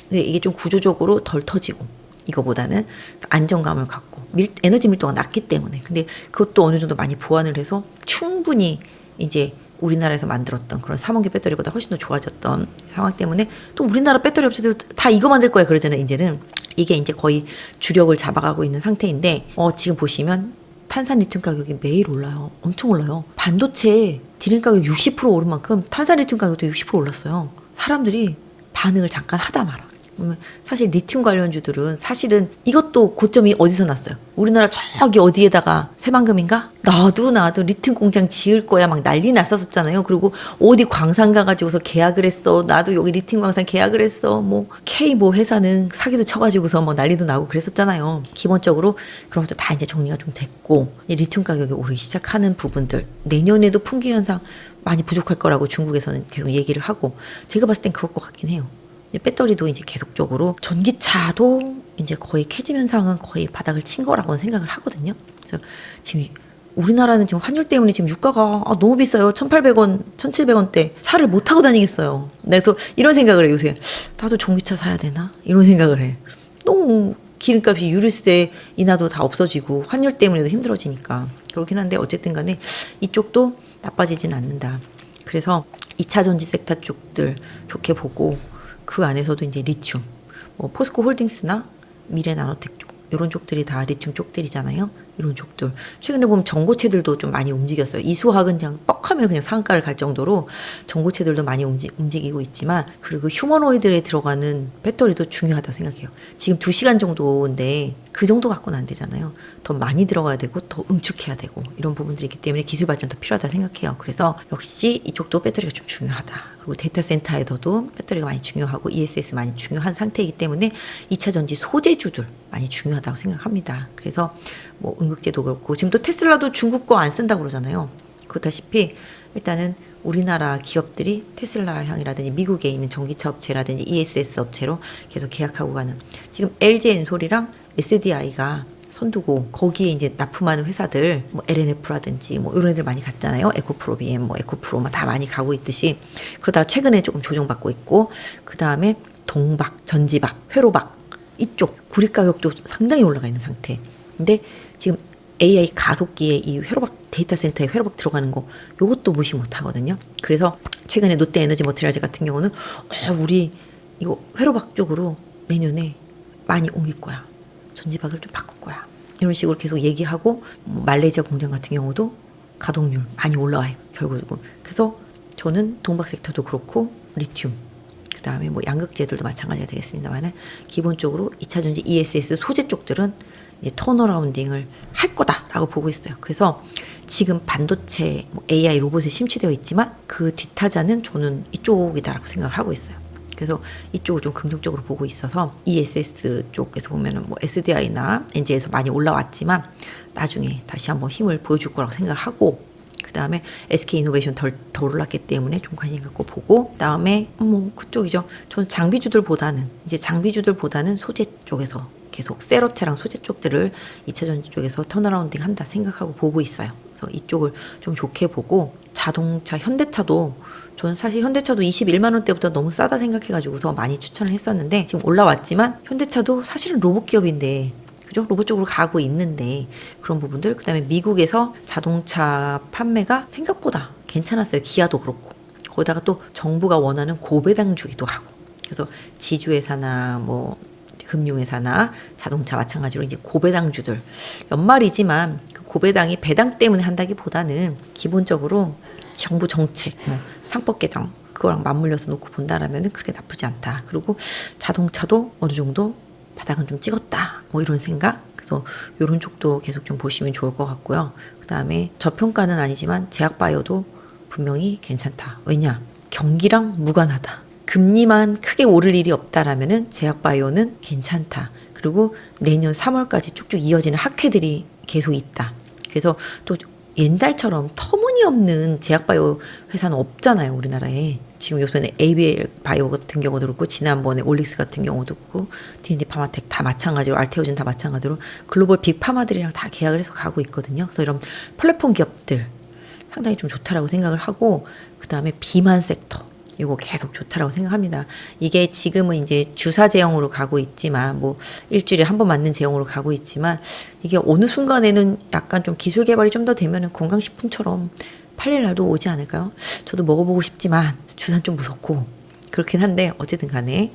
근데 이게 좀 구조적으로 덜 터지고 이거보다는 안정감을 갖고 에너지 밀도가 낮기 때문에 근데 그것도 어느 정도 많이 보완을 해서 충분히 이제 우리나라에서 만들었던 그런 삼원계 배터리보다 훨씬 더 좋아졌던 상황 때문에 또 우리나라 배터리 업체들 다 이거 만들 거야 그러잖아요. 이제는 이게 이제 거의 주력을 잡아가고 있는 상태인데 지금 보시면 탄산 리튬 가격이 매일 올라요. 엄청 올라요. 반도체 디램 가격 60% 오른 만큼 탄산 리튬 가격도 60% 올랐어요. 사람들이 반응을 잠깐 하다 말아. 그러면 사실 리튬 관련주들은 사실은 이것도 고점이 어디서 났어요? 우리나라 저기 어디에다가 새만금인가? 나도 리튬 공장 지을 거야 막 난리 났었잖아요. 그리고 어디 광산 가가지고서 계약을 했어. 나도 여기 리튬 광산 계약을 했어. 뭐 K 뭐 회사는 사기도 쳐가지고서 뭐 난리도 나고 그랬었잖아요. 기본적으로 그런 것도 다 이제 정리가 좀 됐고 이제 리튬 가격이 오르기 시작하는 부분들 내년에도 풍기 현상 많이 부족할 거라고 중국에서는 계속 얘기를 하고 제가 봤을 땐 그럴 것 같긴 해요. 배터리도 이제 계속적으로 전기차도 이제 거의 캐즘 현상은 거의 바닥을 친 거라고 생각을 하거든요. 그래서 지금 우리나라는 지금 환율 때문에 지금 유가가 너무 비싸요. 1,800원, 1,700원대 차를 못 타고 다니겠어요. 그래서 이런 생각을 해 요새. 나도 전기차 사야 되나? 이런 생각을 해. 너무 기름값이 유류세 인하도 다 없어지고 환율 때문에도 힘들어지니까 그렇긴 한데 어쨌든 간에 이쪽도 나빠지진 않는다. 그래서 2차 전지 섹터 쪽들 좋게 보고 그 안에서도 이제 리튬, 뭐 포스코 홀딩스나 미래 나노텍 쪽 이런 쪽들이 다 리튬 쪽들이잖아요. 이런 쪽들 최근에 보면 전고체들도 좀 많이 움직였어요. 이수학은 그냥 뻑하면 그냥 상한가를 갈 정도로 전고체들도 많이 움직이고 있지만 그리고 휴머노이드에 들어가는 배터리도 중요하다 생각해요. 지금 2시간 정도인데 그 정도 갖고는 안 되잖아요. 더 많이 들어가야 되고 더 응축해야 되고 이런 부분들이 있기 때문에 기술 발전도 필요하다 생각해요. 그래서 역시 이쪽도 배터리가 좀 중요하다. 그리고 데이터 센터에서도 배터리가 많이 중요하고 ESS 많이 중요한 상태이기 때문에 2차 전지 소재주들 많이 중요하다고 생각합니다. 그래서 뭐 응급제도 그렇고 지금 또 테슬라도 중국 거 안 쓴다고 그러잖아요. 그렇다시피 일단은 우리나라 기업들이 테슬라 향이라든지 미국에 있는 전기차 업체라든지 ESS 업체로 계속 계약하고 가는 지금 LG 엔솔이랑 SDI가 선두고 거기에 이제 납품하는 회사들 뭐 LNF라든지 뭐 이런 애들 많이 갔잖아요. 에코프로비엠 뭐 에코프로 다 많이 가고 있듯이 그러다가 최근에 조금 조정받고 있고 그 다음에 동박, 전지박, 회로박 이쪽 구리 가격도 상당히 올라가 있는 상태. 근데 지금 AI 가속기에 이 회로박 데이터 센터에 회로박 들어가는 거 요것도 무시 못 하거든요. 그래서 최근에 롯데 에너지 머티리얼즈 같은 경우는 우리 이거 회로박 쪽으로 내년에 많이 옮길 거야. 전지박을 좀 바꿀 거야. 이런 식으로 계속 얘기하고 말레이시아 공장 같은 경우도 가동률 많이 올라와요. 결국은. 그래서 저는 동박 섹터도 그렇고 리튬 그 다음에 뭐 양극재들도 마찬가지가 되겠습니다만 기본적으로 2차 전지 ESS 소재 쪽들은 이제 턴어라운딩을 할 거다라고 보고 있어요. 그래서 지금 반도체 뭐 AI 로봇에 심취되어 있지만 그 뒷타자는 저는 이쪽이다라고 생각을 하고 있어요. 그래서 이쪽을 좀 긍정적으로 보고 있어서 ESS 쪽에서 보면은 뭐 SDI나 NG에서 많이 올라왔지만 나중에 다시 한번 힘을 보여줄 거라고 생각을 하고 그 다음에 SK 이노베이션 덜 올랐기 때문에 좀 관심 갖고 보고 그 다음에 뭐 그쪽이죠. 저는 장비주들보다는 소재 쪽에서 계속 셀업체랑 소재 쪽들을 2차 전지 쪽에서 턴어라운딩 한다 생각하고 보고 있어요. 그래서 이쪽을 좀 좋게 보고 자동차 현대차도 저는 사실 현대차도 21만 원대부터 너무 싸다 생각해가지고서 많이 추천을 했었는데 지금 올라왔지만 현대차도 사실은 로봇 기업인데 그죠? 로봇 쪽으로 가고 있는데 그런 부분들 그다음에 미국에서 자동차 판매가 생각보다 괜찮았어요. 기아도 그렇고 거기다가 또 정부가 원하는 고배당 주기도 하고 그래서 지주회사나 뭐 금융회사나 자동차 마찬가지로 이제 고배당주들 연말이지만 그 고배당이 배당 때문에 한다기보다는 기본적으로 정부 정책, 상법 개정 그거랑 맞물려서 놓고 본다라면 그렇게 나쁘지 않다. 그리고 자동차도 어느 정도 바닥은 좀 찍었다. 뭐 이런 생각. 그래서 이런 쪽도 계속 좀 보시면 좋을 것 같고요. 그 다음에 저평가는 아니지만 제약바이오도 분명히 괜찮다. 왜냐? 경기랑 무관하다. 금리만 크게 오를 일이 없다라면은 제약바이오는 괜찮다. 그리고 내년 3월까지 쭉쭉 이어지는 학회들이 계속 있다. 그래서 또 옛날처럼 터무니없는 제약바이오 회사는 없잖아요, 우리나라에. 지금 요즘에 ABL 바이오 같은 경우도 그렇고 지난번에 올릭스 같은 경우도 그렇고 D&D 파마텍 다 마찬가지로 알테오진 다 마찬가지로 글로벌 빅파마들이랑 다 계약을 해서 가고 있거든요. 그래서 이런 플랫폼 기업들 상당히 좀 좋다라고 생각을 하고 그 다음에 비만 섹터 이거 계속 좋다라고 생각합니다. 이게 지금은 이제 주사 제형으로 가고 있지만 뭐 일주일에 한 번 맞는 제형으로 가고 있지만 이게 어느 순간에는 약간 좀 기술 개발이 좀 더 되면은 건강식품처럼 팔릴 날도 오지 않을까요? 저도 먹어보고 싶지만 주사는 좀 무섭고 그렇긴 한데 어쨌든 간에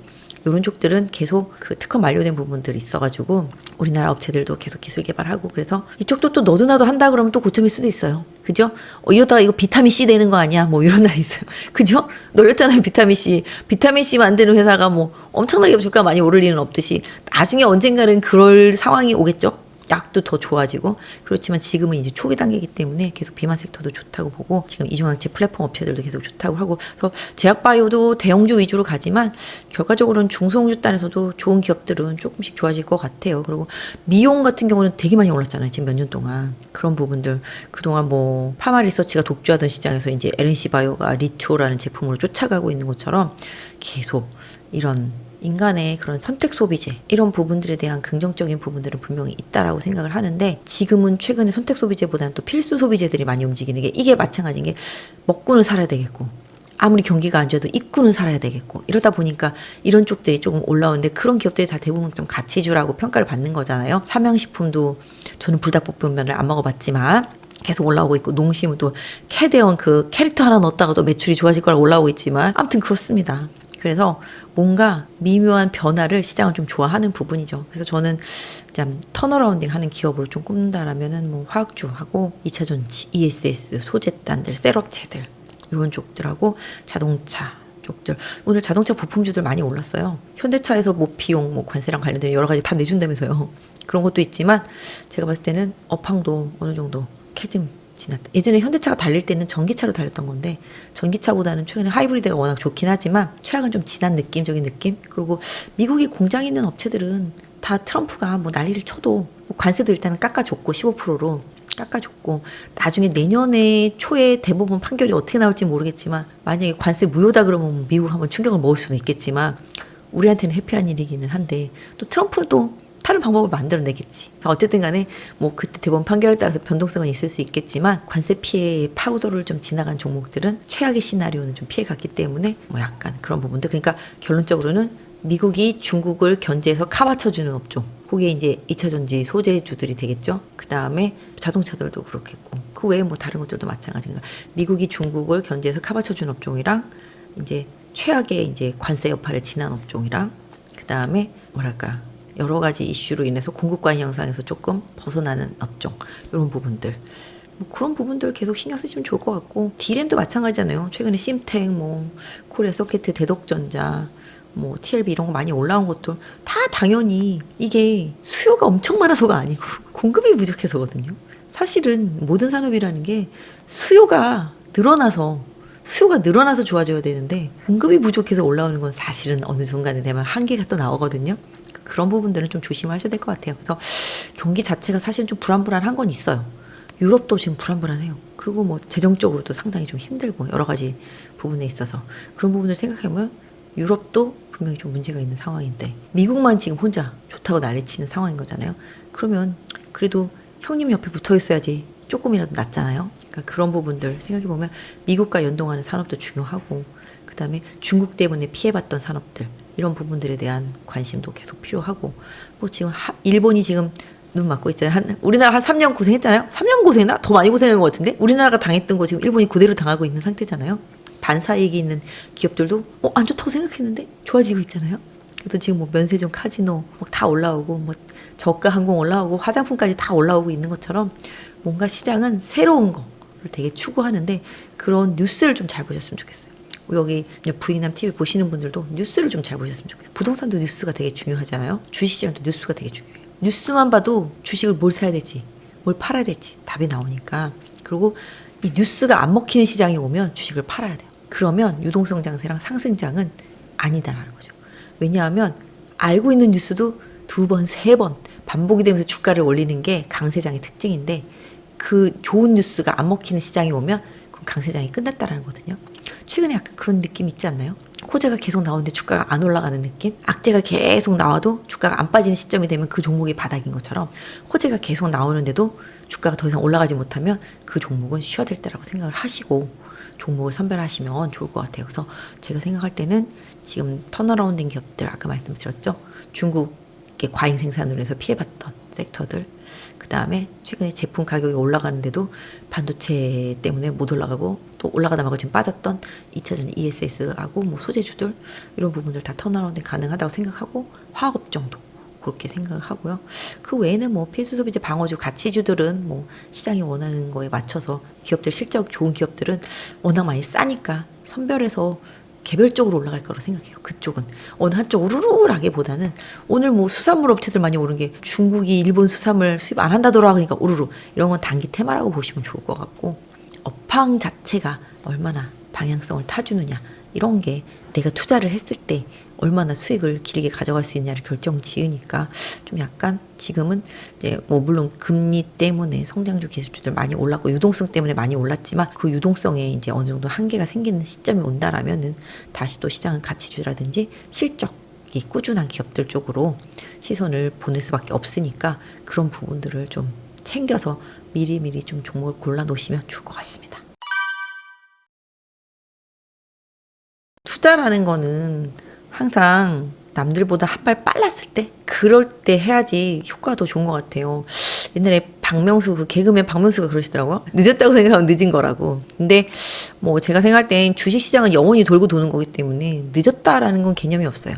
이런 쪽들은 계속 그 특허 만료된 부분들이 있어가지고 우리나라 업체들도 계속 기술 개발하고 그래서 이쪽도 또 너도 나도 한다 그러면 또 고점일 수도 있어요. 그죠? 이러다가 이거 비타민 C 되는 거 아니야? 뭐 이런 날이 있어요. 그죠? 놀렸잖아요, 비타민 C. 비타민 C 만드는 회사가 뭐 엄청나게 주가 많이 오를 일은 없듯이 나중에 언젠가는 그럴 상황이 오겠죠? 약도 더 좋아지고 그렇지만 지금은 이제 초기 단계이기 때문에 계속 비만 섹터도 좋다고 보고 지금 이중항체 플랫폼 업체들도 계속 좋다고 하고 그래서 제약바이오도 대형주 위주로 가지만 결과적으로는 중소형주단에서도 좋은 기업들은 조금씩 좋아질 것 같아요. 그리고 미용 같은 경우는 되게 많이 올랐잖아요. 지금 몇 년 동안 그런 부분들 그동안 뭐 파마 리서치가 독주하던 시장에서 이제 LNC 바이오가 리투라는 제품으로 쫓아가고 있는 것처럼 계속 이런 인간의 그런 선택 소비재 이런 부분들에 대한 긍정적인 부분들은 분명히 있다라고 생각을 하는데 지금은 최근에 선택 소비재보다는 또 필수 소비재들이 많이 움직이는 게 이게 마찬가지인 게 먹고는 살아야 되겠고 아무리 경기가 안 좋아도 입고는 살아야 되겠고 이러다 보니까 이런 쪽들이 조금 올라오는데 그런 기업들이 다 대부분 좀 가치주라고 평가를 받는 거잖아요. 삼양식품도 저는 불닭볶음면을 안 먹어봤지만 계속 올라오고 있고 농심은 또 캐대원 그 캐릭터 하나 넣었다가도 매출이 좋아질 거라고 올라오고 있지만 아무튼 그렇습니다. 그래서 뭔가 미묘한 변화를 시장은 좀 좋아하는 부분이죠. 그래서 저는 참 턴어라운딩 하는 기업으로 좀 꼽는다라면은 뭐 화학주하고 2차 전지, ESS, 소재단들, 셀업체들 이런 쪽들하고 자동차 쪽들 오늘 자동차 부품주들 많이 올랐어요. 현대차에서 뭐 비용, 뭐 관세랑 관련된 여러 가지 다 내준다면서요. 그런 것도 있지만 제가 봤을 때는 업황도 어느 정도 캐즘 지났다. 예전에 현대차가 달릴 때는 전기차로 달렸던 건데 전기차보다는 최근에 하이브리드가 워낙 좋긴 하지만 최악은 좀 진한 느낌적인 느낌. 그리고 미국에 공장이 있는 업체들은 다 트럼프가 뭐 난리를 쳐도 뭐 관세도 일단은 깎아줬고 15%로 깎아줬고 나중에 내년에 초에 대법원 판결이 어떻게 나올지 모르겠지만 만약에 관세 무효다 그러면 미국 한번 충격을 먹을 수는 있겠지만 우리한테는 해피한 일이기는 한데 또 트럼프는 또 다른 방법을 만들어내겠지. 어쨌든 간에 뭐 그때 대법원 판결에 따라서 변동성은 있을 수 있겠지만 관세 피해 파우더를 좀 지나간 종목들은 최악의 시나리오는 좀 피해갔기 때문에 뭐 약간 그런 부분들. 그러니까 결론적으로는 미국이 중국을 견제해서 카바쳐주는 업종. 그게 이제 2차 전지 소재주들이 되겠죠. 그 다음에 자동차들도 그렇겠고 그 외에 뭐 다른 것들도 마찬가지인가. 미국이 중국을 견제해서 카바쳐주는 업종이랑 이제 최악의 이제 관세 여파를 지난 업종이랑 그 다음에 뭐랄까. 여러 가지 이슈로 인해서 공급 과잉 현상에서 조금 벗어나는 업종 이런 부분들 뭐 그런 부분들 계속 신경 쓰시면 좋을 것 같고 D램도 마찬가지잖아요. 최근에 심텍, 뭐 코리아 소켓, 대덕전자, 뭐 TLB 이런 거 많이 올라온 것도 다 당연히 이게 수요가 엄청 많아서가 아니고 공급이 부족해서거든요. 사실은 모든 산업이라는 게 수요가 늘어나서 좋아져야 되는데 공급이 부족해서 올라오는 건 사실은 어느 순간에 되면 한계가 또 나오거든요. 그런 부분들은 좀 조심하셔야 될 것 같아요. 그래서 경기 자체가 사실은 좀 불안불안한 건 있어요. 유럽도 지금 불안불안해요. 그리고 뭐 재정적으로도 상당히 좀 힘들고 여러 가지 부분에 있어서 그런 부분을 생각해보면 유럽도 분명히 좀 문제가 있는 상황인데 미국만 지금 혼자 좋다고 난리치는 상황인 거잖아요. 그러면 그래도 형님 옆에 붙어 있어야지 조금이라도 낫잖아요. 그러니까 그런 부분들 생각해보면 미국과 연동하는 산업도 중요하고 그 다음에 중국 때문에 피해봤던 산업들 이런 부분들에 대한 관심도 계속 필요하고 뭐 지금 일본이 지금 눈 맞고 있잖아요. 우리나라 한 3년 고생했잖아요. 3년 고생했나? 더 많이 고생한 것 같은데 우리나라가 당했던 거 지금 일본이 그대로 당하고 있는 상태잖아요. 반사이익이 있는 기업들도 안 좋다고 생각했는데 좋아지고 있잖아요. 그래서 지금 뭐 면세점, 카지노 막 다 올라오고 뭐 저가 항공 올라오고 화장품까지 다 올라오고 있는 것처럼 뭔가 시장은 새로운 거를 되게 추구하는데 그런 뉴스를 좀 잘 보셨으면 좋겠어요. 여기 부인남 TV 보시는 분들도 뉴스를 좀 잘 보셨으면 좋겠어요. 부동산도 뉴스가 되게 중요하잖아요. 주식시장도 뉴스가 되게 중요해요. 뉴스만 봐도 주식을 뭘 사야 될지 뭘 팔아야 될지 답이 나오니까 그리고 이 뉴스가 안 먹히는 시장이 오면 주식을 팔아야 돼요. 그러면 유동성 장세랑 상승장은 아니다라는 거죠. 왜냐하면 알고 있는 뉴스도 2번, 3번 반복이 되면서 주가를 올리는 게 강세장의 특징인데 그 좋은 뉴스가 안 먹히는 시장이 오면 그럼 강세장이 끝났다라는 거거든요. 최근에 약간 그런 느낌 있지 않나요? 호재가 계속 나오는데 주가가 안 올라가는 느낌? 악재가 계속 나와도 주가가 안 빠지는 시점이 되면 그 종목이 바닥인 것처럼 호재가 계속 나오는데도 주가가 더 이상 올라가지 못하면 그 종목은 쉬어야 될 때라고 생각을 하시고 종목을 선별하시면 좋을 것 같아요. 그래서 제가 생각할 때는 지금 턴어라운드인 기업들 아까 말씀드렸죠. 중국의 과잉 생산으로 해서 피해봤던 섹터들, 그 다음에 최근에 제품 가격이 올라가는데도 반도체 때문에 못 올라가고 또 올라가다 말고 지금 빠졌던 2차전 ESS하고 뭐 소재주들 이런 부분들 다 턴어라운드 가능하다고 생각하고 화학업 정도 그렇게 생각을 하고요. 그 외에는 뭐 필수 소비재, 방어주, 가치주들은 뭐 시장이 원하는 거에 맞춰서 기업들 실적 좋은 기업들은 워낙 많이 싸니까 선별해서 개별적으로 올라갈 거라고 생각해요. 그쪽은 어느 한쪽 우르르라기보다는 오늘 뭐 수산물 업체들 많이 오른 게 중국이 일본 수산물 수입 안 한다더라 그러니까 우르르 이런 건 단기 테마라고 보시면 좋을 것 같고, 업황 자체가 얼마나 방향성을 타주느냐 이런 게 내가 투자를 했을 때 얼마나 수익을 길게 가져갈 수 있냐를 결정 지으니까 좀 약간 지금은 이제 뭐 물론 금리 때문에 성장주 기술주들 많이 올랐고 유동성 때문에 많이 올랐지만 그 유동성에 이제 어느 정도 한계가 생기는 시점이 온다라면은 다시 또 시장은 가치주라든지 실적이 꾸준한 기업들 쪽으로 시선을 보낼 수밖에 없으니까 그런 부분들을 좀 챙겨서 미리미리 좀 종목을 골라 놓으시면 좋을 것 같습니다. 투자라는 거는 항상 남들보다 한 발 빨랐을 때 그럴 때 해야지 효과가 더 좋은 것 같아요. 옛날에 박명수 그 개그맨 박명수가 그러시더라고요. 늦었다고 생각하면 늦은 거라고. 근데 뭐 제가 생각할 땐 주식시장은 영원히 돌고 도는 거기 때문에 늦었다라는 건 개념이 없어요.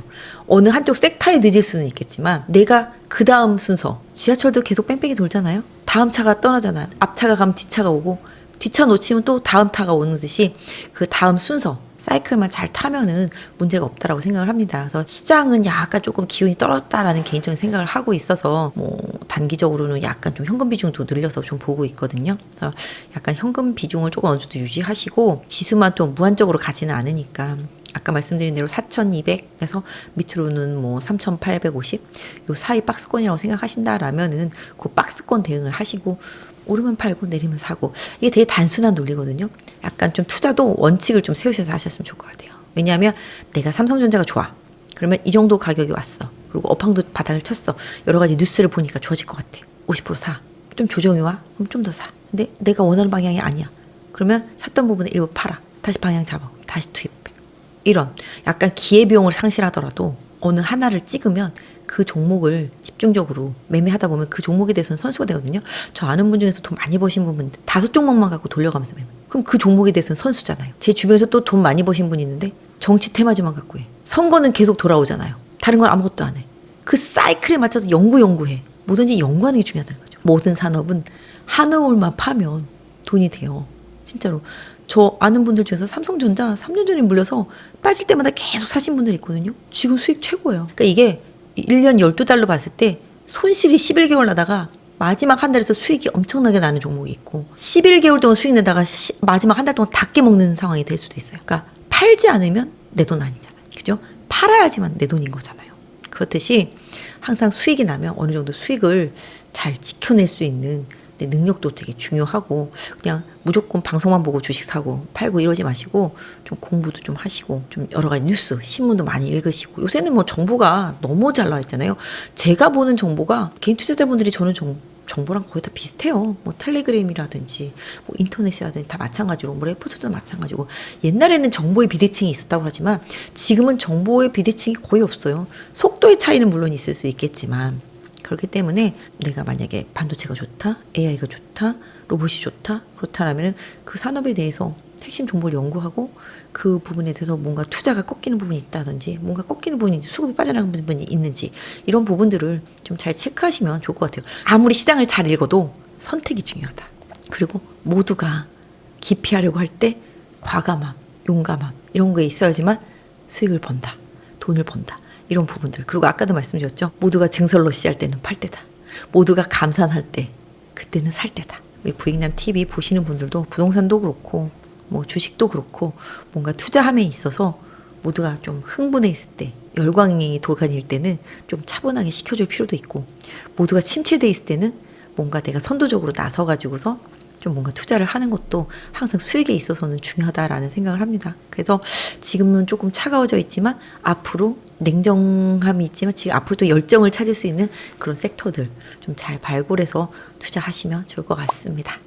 어느 한쪽 섹터에 늦을 수는 있겠지만 내가 그 다음 순서, 지하철도 계속 뺑뺑이 돌잖아요. 다음 차가 떠나잖아요. 앞차가 가면 뒤차가 오고 뒤차 놓치면 또 다음 타가 오는 듯이 그 다음 순서 사이클만 잘 타면은 문제가 없다라고 생각을 합니다. 그래서 시장은 약간 조금 기운이 떨어졌다라는 개인적인 생각을 하고 있어서 뭐 단기적으로는 약간 좀 현금 비중도 늘려서 좀 보고 있거든요. 그래서 약간 현금 비중을 조금 어느 정도 유지하시고 지수만 또 무한적으로 가지는 않으니까 아까 말씀드린 대로 4,200에서 밑으로는 뭐 3,850 요 사이 박스권이라고 생각하신다라면은 그 박스권 대응을 하시고 오르면 팔고 내리면 사고 이게 되게 단순한 논리거든요. 약간 좀 투자도 원칙을 좀 세우셔서 하셨으면 좋을 것 같아요. 왜냐하면 내가 삼성전자가 좋아. 그러면 이 정도 가격이 왔어. 그리고 업황도 바닥을 쳤어. 여러 가지 뉴스를 보니까 좋아질 것 같아. 50% 사. 좀 조정이 와? 그럼 좀 더 사. 근데 내가 원하는 방향이 아니야. 그러면 샀던 부분을 일부 팔아. 다시 방향 잡아. 다시 투입해. 이런 약간 기회비용을 상실하더라도 어느 하나를 찍으면 그 종목을 집중적으로 매매하다 보면 그 종목에 대해서는 선수가 되거든요. 저 아는 분 중에서 돈 많이 버신 분은 5종목만 갖고 돌려가면서 매매. 그럼 그 종목에 대해서는 선수잖아요. 제 주변에서 또 돈 많이 버신 분이 있는데 정치 테마주만 갖고 해. 선거는 계속 돌아오잖아요. 다른 건 아무것도 안 해. 그 사이클에 맞춰서 연구해. 뭐든지 연구하는 게 중요하다는 거죠. 모든 산업은 한올만 파면 돈이 돼요. 진짜로. 저 아는 분들 중에서 삼성전자 3년 전에 물려서 빠질 때마다 계속 사신 분들이 있거든요. 지금 수익 최고예요. 그러니까 이게 1년 12달로 봤을 때 손실이 11개월 나다가 마지막 한 달에서 수익이 엄청나게 나는 종목이 있고 11개월 동안 수익 내다가 마지막 한 달 동안 다 깨먹는 상황이 될 수도 있어요. 그러니까 팔지 않으면 내 돈 아니잖아요. 그죠? 팔아야지만 내 돈인 거잖아요. 그렇듯이 항상 수익이 나면 어느 정도 수익을 잘 지켜낼 수 있는 능력도 되게 중요하고 그냥 무조건 방송만 보고 주식 사고 팔고 이러지 마시고 좀 공부도 좀 하시고 좀 여러 가지 뉴스, 신문도 많이 읽으시고 요새는 뭐 정보가 너무 잘 나와 있잖아요. 제가 보는 정보가 개인 투자자분들이 저는 정보랑 거의 다 비슷해요. 뭐 텔레그램이라든지 뭐 인터넷이라든지 다 마찬가지로 뭐 레포트도 마찬가지고 옛날에는 정보의 비대칭이 있었다고 하지만 지금은 정보의 비대칭이 거의 없어요. 속도의 차이는 물론 있을 수 있겠지만 그렇기 때문에 내가 만약에 반도체가 좋다, AI가 좋다, 로봇이 좋다 그렇다라면 그 산업에 대해서 핵심 정보를 연구하고 그 부분에 대해서 뭔가 투자가 꺾이는 부분이 있다든지 뭔가 꺾이는 부분이 수급이 빠져나가는 부분이 있는지 이런 부분들을 좀 잘 체크하시면 좋을 것 같아요. 아무리 시장을 잘 읽어도 선택이 중요하다. 그리고 모두가 기피하려고 할 때 과감함, 용감함 이런 게 있어야지만 수익을 번다, 돈을 번다. 이런 부분들. 그리고 아까도 말씀드렸죠. 모두가 증설러시 할 때는 팔 때다. 모두가 감산할 때 그때는 살 때다. 부익남 TV 보시는 분들도 부동산도 그렇고 뭐 주식도 그렇고 뭔가 투자함에 있어서 모두가 좀 흥분해 있을 때 열광이 도가닐 때는 좀 차분하게 시켜줄 필요도 있고 모두가 침체돼 있을 때는 뭔가 내가 선도적으로 나서가지고서 좀 뭔가 투자를 하는 것도 항상 수익에 있어서는 중요하다라는 생각을 합니다. 그래서 지금은 조금 차가워져 있지만 앞으로 냉정함이 있지만 지금 앞으로 또 열정을 찾을 수 있는 그런 섹터들 좀 잘 발굴해서 투자하시면 좋을 것 같습니다.